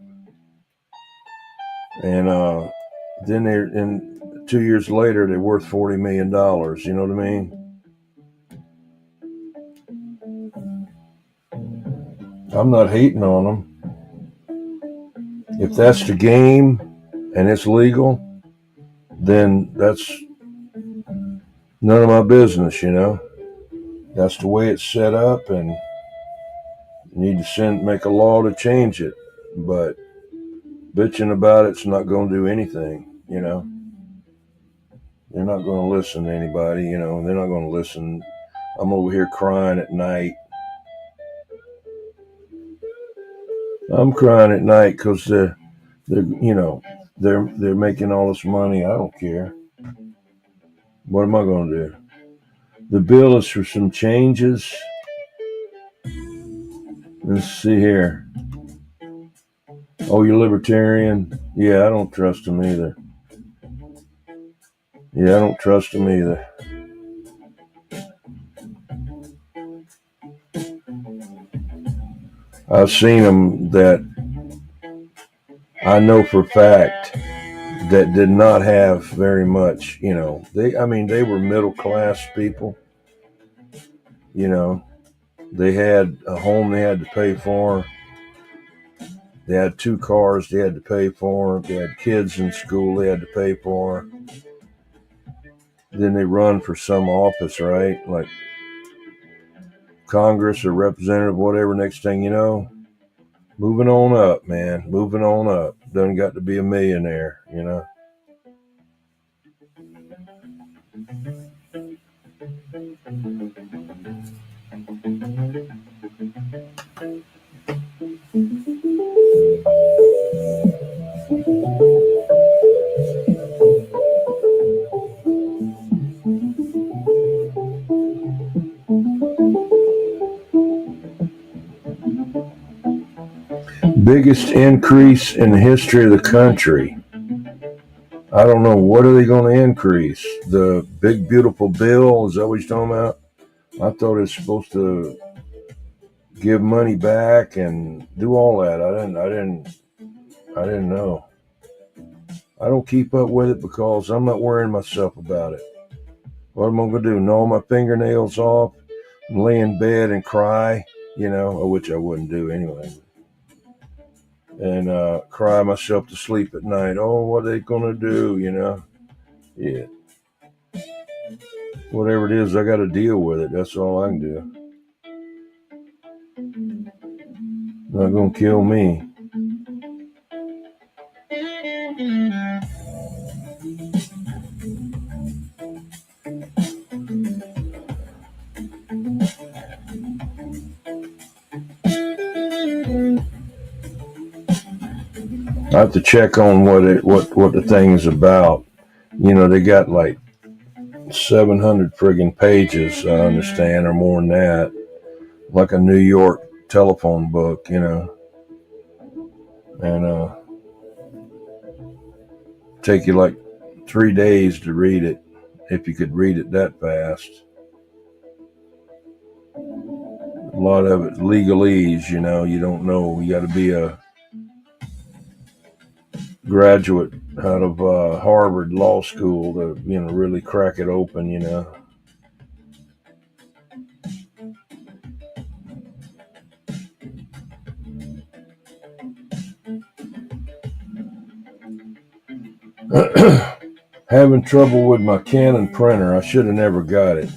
And then they're in 2 years later, they're worth $40 million. You know what I mean? I'm not hating on them. If that's the game and it's legal, then that's none of my business, That's the way it's set up, and you need to make a law to change it. But bitching about it's not going to do anything, They're not going to listen to anybody, They're not going to listen. I'm over here crying at night. I'm crying at night because they're making all this money. I don't care. What am I going to do? The bill is for some changes. Let's see here. Oh, you're libertarian? Yeah, I don't trust them either. Yeah, I don't trust them either. I've seen them that I know for a fact that did not have very much, they were middle class people, they had a home they had to pay for. They had 2 cars they had to pay for. They had kids in school they had to pay for. Then they run for some office, right? Like Congress or representative, whatever. Next thing you know, moving on up, man. Moving on up. Doesn't got to be a millionaire, biggest increase in the history of the country. I don't know. What are they going to increase? The big beautiful bill? Is that what you're talking about? I thought it's supposed to give money back and do all that. I didn't know. I don't keep up with it because I'm not worrying myself about it. What am I going to do? Gnaw my fingernails off and lay in bed and cry? Which I wouldn't do anyway. And cry myself to sleep at night. Oh, what are they going to do? Yeah. Whatever it is, I got to deal with it. That's all I can do. Not going to kill me. I have to check on what the thing is about. They got like 700 friggin' pages, I understand, or more than that. Like a New York telephone book, and take you like 3 days to read it, if you could read it that fast. A lot of it legalese, you don't know. You got to be a graduate out of Harvard Law School to, really crack it open, Having trouble with my Canon printer. I should have never got it.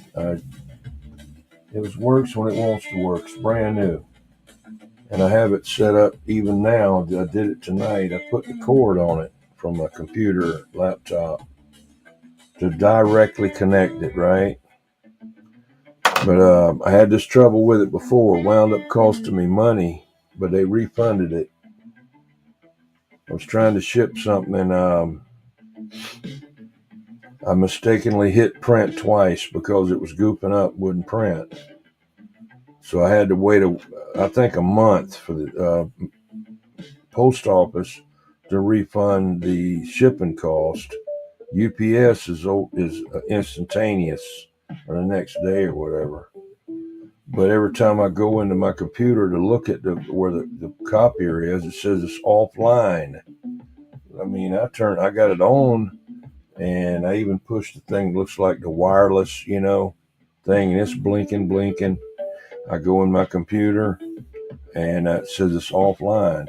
It works when it wants to work. It's brand new. And I have it set up even now. I did it tonight. I put the cord on it from my computer laptop to directly connect it, right? But I had this trouble with it before. It wound up costing me money, but they refunded it. I was trying to ship something and I mistakenly hit print twice because it was goofing up, wouldn't print. So I had to wait, I think, a month for the post office to refund the shipping cost. UPS is instantaneous, or the next day or whatever. But every time I go into my computer to look at where the copier is, it says it's offline. I mean, I got it on, and I even pushed the thing. Looks like the wireless, thing, and it's blinking. I go in my computer, and it says it's offline.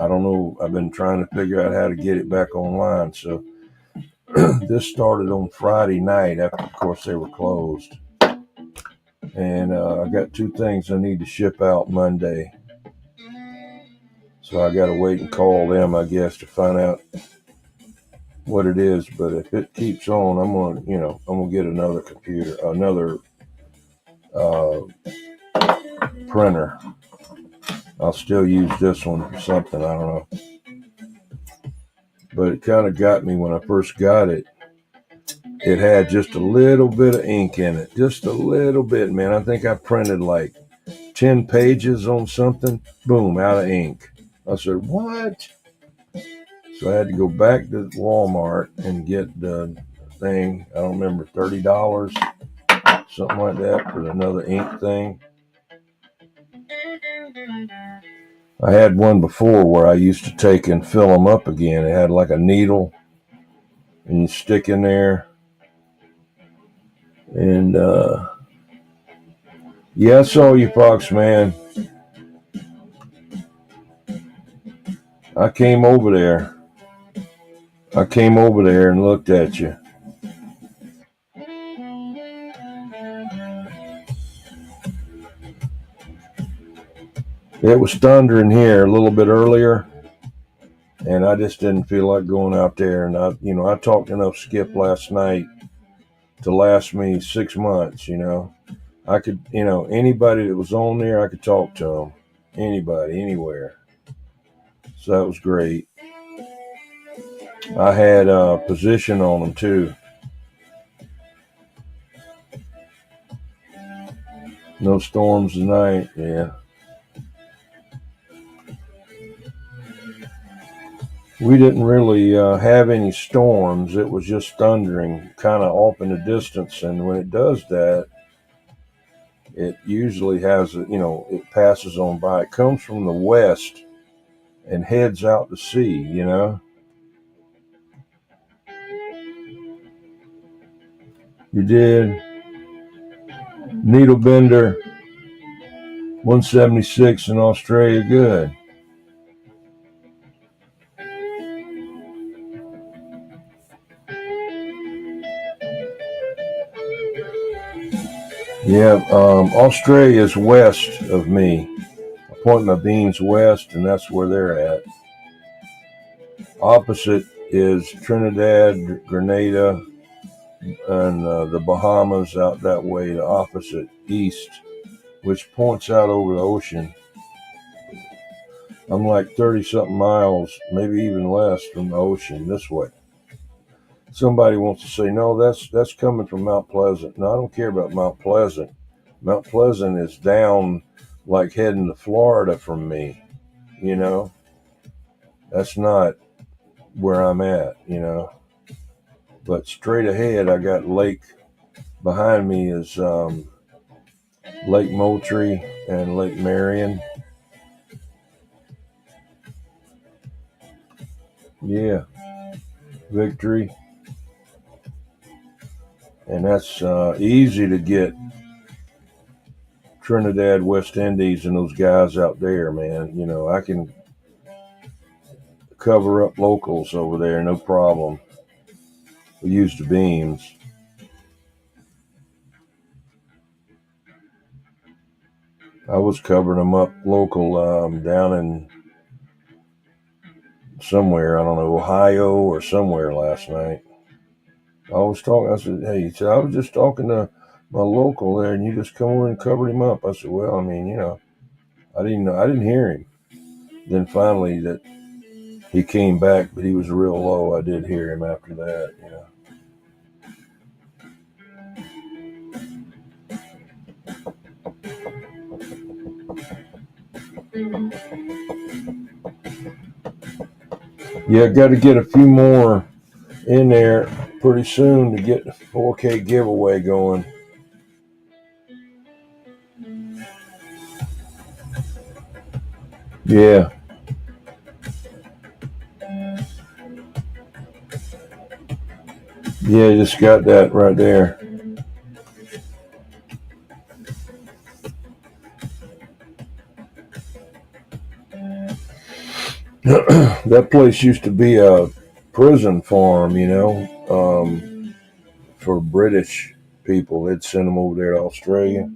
I don't know. I've been trying to figure out how to get it back online. So this started on Friday night after, of course, they were closed. And I got 2 things I need to ship out Monday. So I got to wait and call them, I guess, to find out what it is. But if it keeps on, I'm going to get another computer, another printer. I'll still use this one for something. I don't know. But it kind of got me when I first got it. It had just a little bit of ink in it. Just a little bit, man. I think I printed like 10 pages on something. Boom, out of ink. I said, what? So I had to go back to Walmart and get the thing. I don't remember, $30, something like that, for another ink thing. I had one before where I used to take and fill them up again. It had like a needle, and you stick in there. And yeah, I saw you, Fox man. I came over there and looked at you. It was thundering here a little bit earlier, and I just didn't feel like going out there. And I talked enough Skip last night to last me 6 months. I could, anybody that was on there, I could talk to them. Anybody, anywhere. So that was great. I had a position on them too. No storms tonight, yeah. We didn't really have any storms. It was just thundering kind of off in the distance. And when it does that, it usually has, it passes on by. It comes from the west and heads out to sea. You did. Needle bender, 176 in Australia. Good. Yeah, Australia is west of me. I point my beams west, and that's where they're at. Opposite is Trinidad, Grenada, and the Bahamas out that way, the opposite, east, which points out over the ocean. I'm like 30-something miles, maybe even less, from the ocean this way. Somebody wants to say, no, that's coming from Mount Pleasant. No, I don't care about Mount Pleasant. Mount Pleasant is down like heading to Florida from me, you know. That's not where I'm at, But straight ahead, I got lake. Behind me is Lake Moultrie and Lake Marion. Yeah, Victory. And that's easy to get Trinidad, West Indies, and those guys out there, man. I can cover up locals over there, no problem. We use the beams. I was covering them up local down in somewhere, I don't know, Ohio or somewhere last night. I said, hey, I was just talking to my local there, and you just come over and covered him up. I said, well, I mean, I didn't hear him. Then finally that he came back, but he was real low. I did hear him after that, Yeah, got to get a few more in there pretty soon to get the 4K giveaway going. Yeah. Yeah, just got that right there. That place used to be a prison farm, for British people. They'd send them over there to Australia.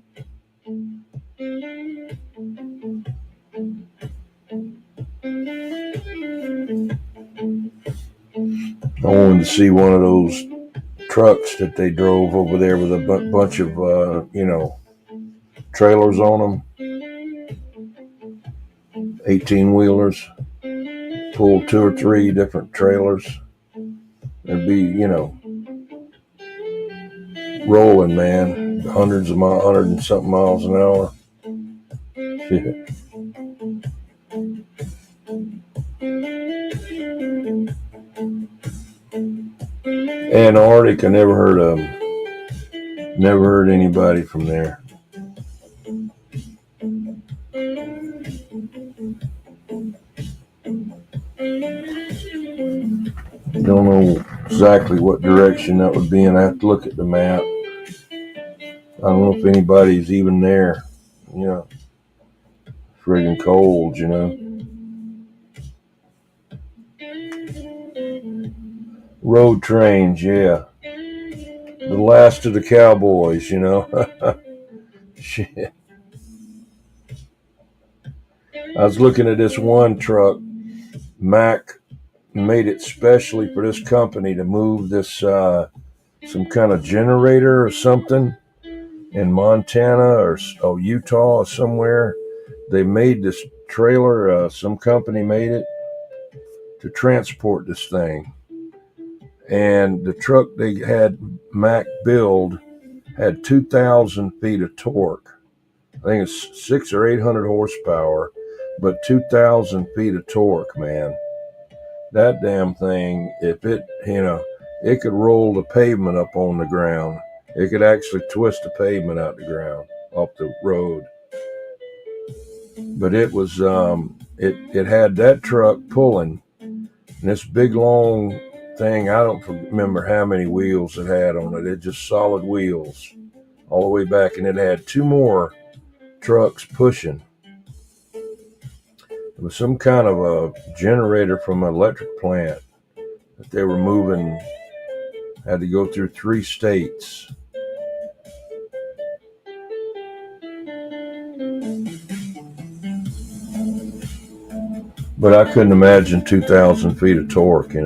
I wanted to see one of those trucks that they drove over there with a bunch of, trailers on them. 18-wheelers. Pull 2 or 3 different trailers. It'd be, rolling, man. Hundreds of miles, 100 and something miles an hour. Yeah. Antarctica, never heard of them. Never heard anybody from there. Don't know exactly what direction that would be in. I have to look at the map. I don't know if anybody's even there. Friggin' cold, Road trains, yeah. The last of the cowboys, Shit. I was looking at this one truck. Mac made it specially for this company to move this some kind of generator or something in Montana or Utah or somewhere. They made this trailer. Some company made it to transport this thing. And the truck they had Mac build had 2,000 feet of torque. I think it's 600 or 800 horsepower, but 2,000 feet of torque, man. That damn thing, if it, it could roll the pavement up on the ground. It could actually twist the pavement out the ground, off the road. But it was, it had that truck pulling, and this big long thing, I don't remember how many wheels it had on it. It just solid wheels all the way back, and it had two more trucks pushing. It was some kind of a generator from an electric plant that they were moving, had to go through 3 states. But I couldn't imagine 2,000 feet of torque,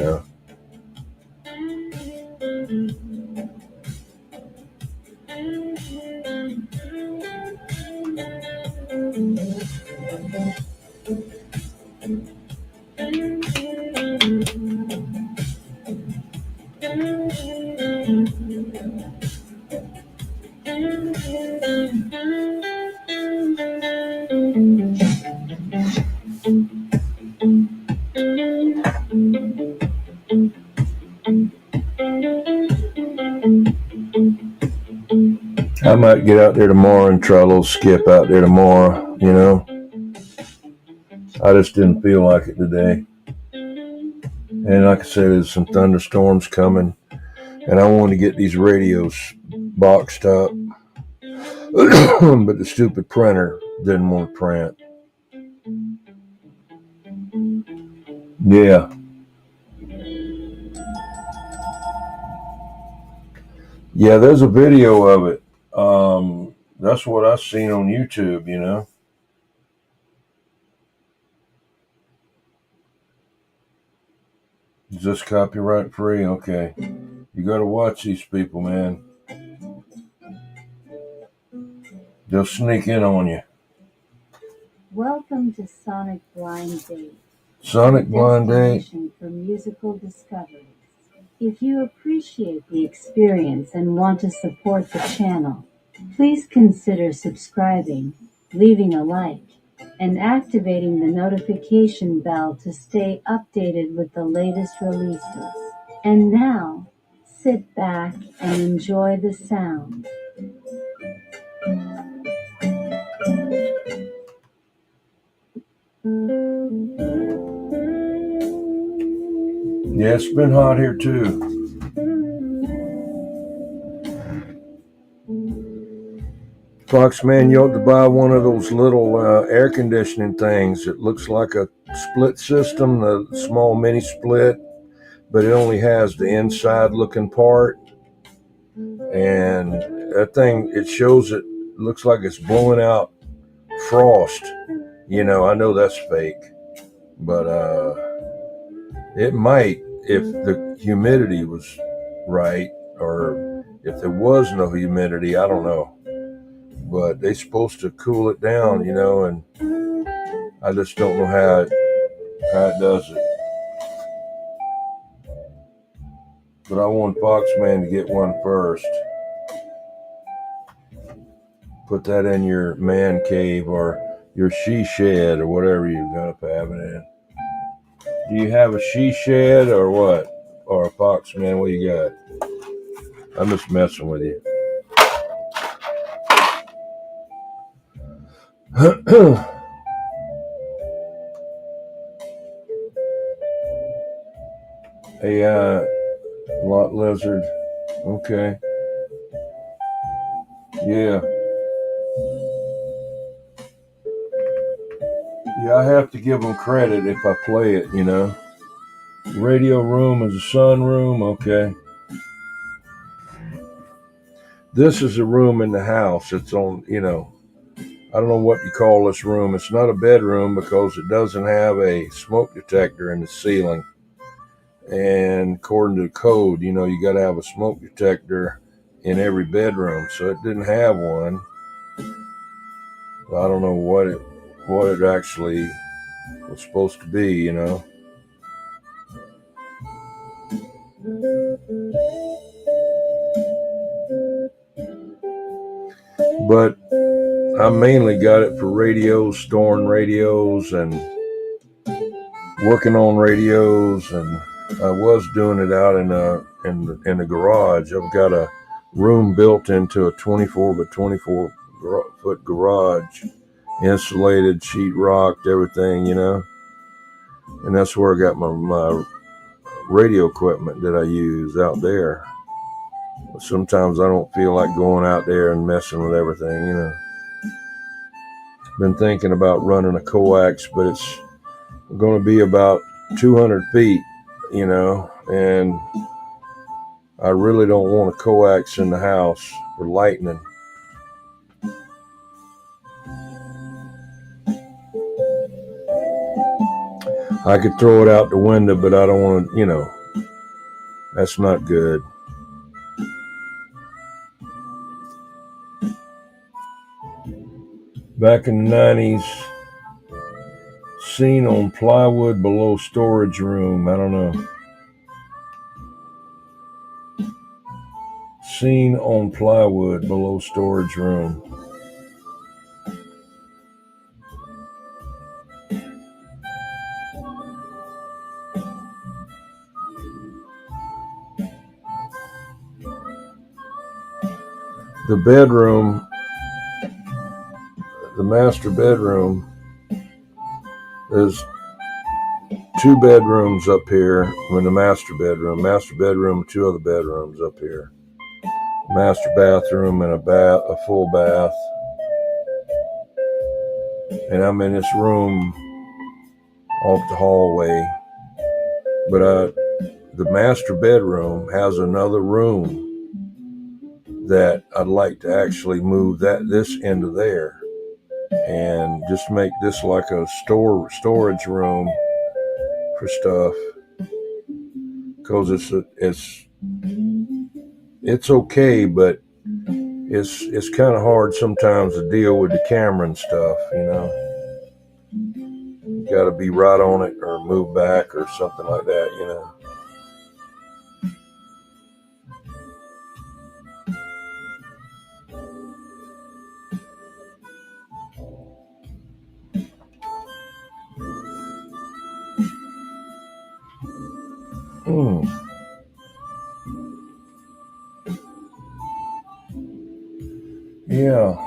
I might get out there tomorrow and try a little skip out there tomorrow, I just didn't feel like it today. And like I said, there's some thunderstorms coming, and I want to get these radios boxed up. But the stupid printer didn't want to print. Yeah. Yeah, there's a video of it. That's what I've seen on YouTube, Is this copyright free? Okay. You got to watch these people, man. They'll sneak in on you. Welcome to Sonic Blind Date. Sonic Blind Date for musical discoveries. If you appreciate the experience and want to support the channel, please consider subscribing, leaving a like, and activating the notification bell to stay updated with the latest releases. And now, sit back and enjoy the sound. Yeah, it's been hot here too. Fox, man, you ought to buy one of those little air conditioning things. It looks like a split system, the small mini split, but it only has the inside looking part. And that thing, it shows it looks like it's blowing out frost. I know that's fake, but it might if the humidity was right, or if there was no humidity, I don't know. But they're supposed to cool it down, and I just don't know how it does it. But I want Foxman to get one first. Put that in your man cave or your she shed or whatever you got up having it in. Do you have a she shed or what? Or a Foxman? What you got? I'm just messing with you. A lot lizard. Okay. Yeah. Yeah, I have to give them credit if I play it, Radio room is a sunroom. Okay. This is a room in the house. It's on, I don't know what you call this room. It's not a bedroom because it doesn't have a smoke detector in the ceiling. And according to the code, you got to have a smoke detector in every bedroom. So it didn't have one. I don't know what it actually was supposed to be, But I mainly got it for radios, storing radios, and working on radios, and I was doing it out in the garage. I've got a room built into a 24 by 24 foot garage, insulated, sheetrocked, everything, and that's where I got my radio equipment that I use out there. But sometimes I don't feel like going out there and messing with everything. Been thinking about running a coax, but it's going to be about 200 feet, and I really don't want a coax in the house for lightning. I could throw it out the window, but I don't want to, that's not good. Back in the 90s, seen on plywood below storage room. I don't know. Seen on plywood below storage room. The bedroom, the master bedroom, there's 2 bedrooms up here in the master bedroom, 2 other bedrooms up here. Master bathroom and a full bath. And I'm in this room off the hallway. But the master bedroom has another room that I'd like to actually move this into there and just make this like a storage room for stuff, because it's okay, but it's kind of hard sometimes to deal with the camera and stuff. You got to be right on it or move back or something like that. Yeah. Yeah.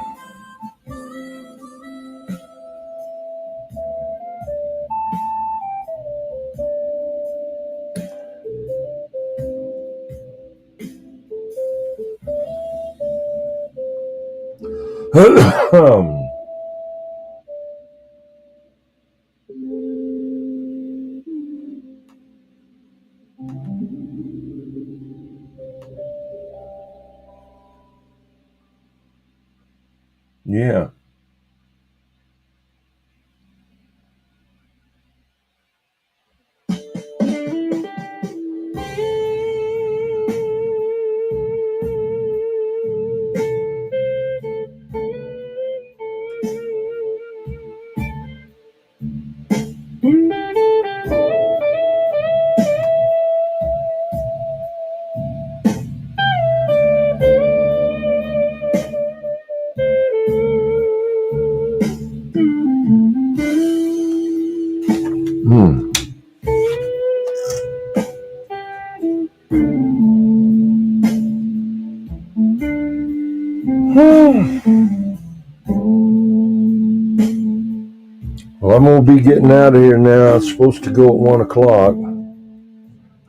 Well, I'm going to be getting out of here now. I'm supposed to go at 1 o'clock.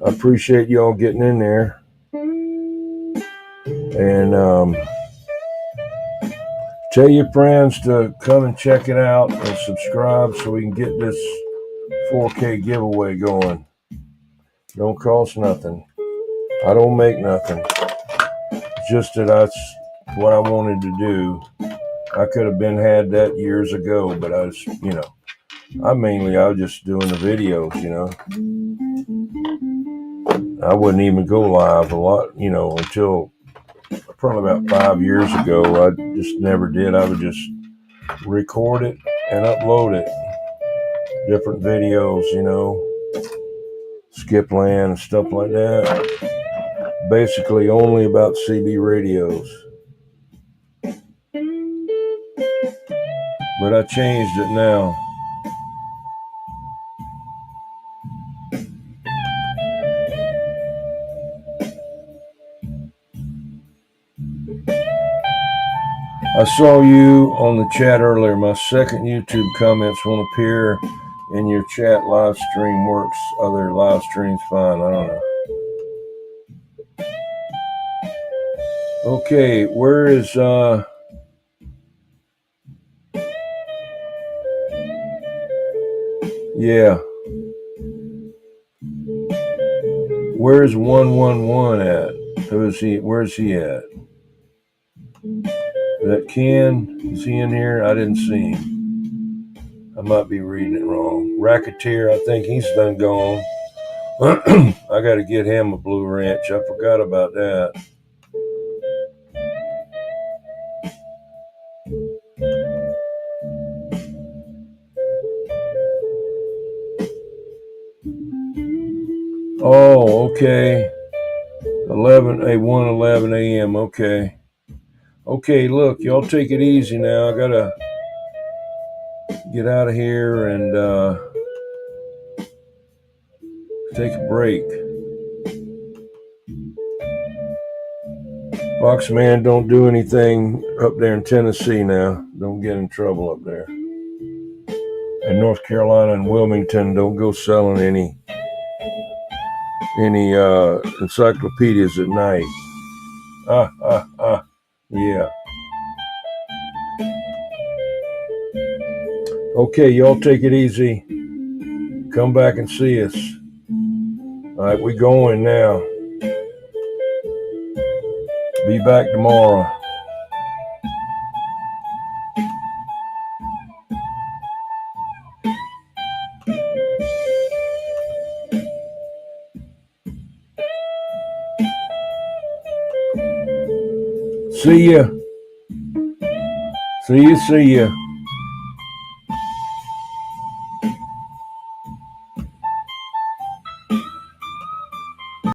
I appreciate y'all getting in there. And tell your friends to come and check it out and subscribe so we can get this 4K giveaway going. Don't cost nothing. I don't make nothing. Just that that's what I wanted to do. I could have had that years ago, but I was just doing the videos, I wouldn't even go live a lot, until probably about 5 years ago. I just never did. I would just record it and upload it. Different videos, skip land and stuff like that. Basically only about CB radios. But I changed it now. I saw you on the chat earlier. My second YouTube comments won't appear in your chat. Live stream works. Other live streams fine. I don't know. Okay, where is yeah. Where's 111 at? Where's he at? Is that Ken? Is he in here? I didn't see him. I might be reading it wrong. Racketeer, I think he's done gone. I got to get him a blue wrench. I forgot about that. Oh, okay. 1:11 a.m. Okay. Okay, look, y'all take it easy now. I gotta get out of here and take a break. Foxman, don't do anything up there in Tennessee now. Don't get in trouble up there. In North Carolina and Wilmington, don't go selling any encyclopedias at night. Yeah. Okay, y'all take it easy. Come back and see us. All right, we going now. Be back tomorrow. See ya. See ya.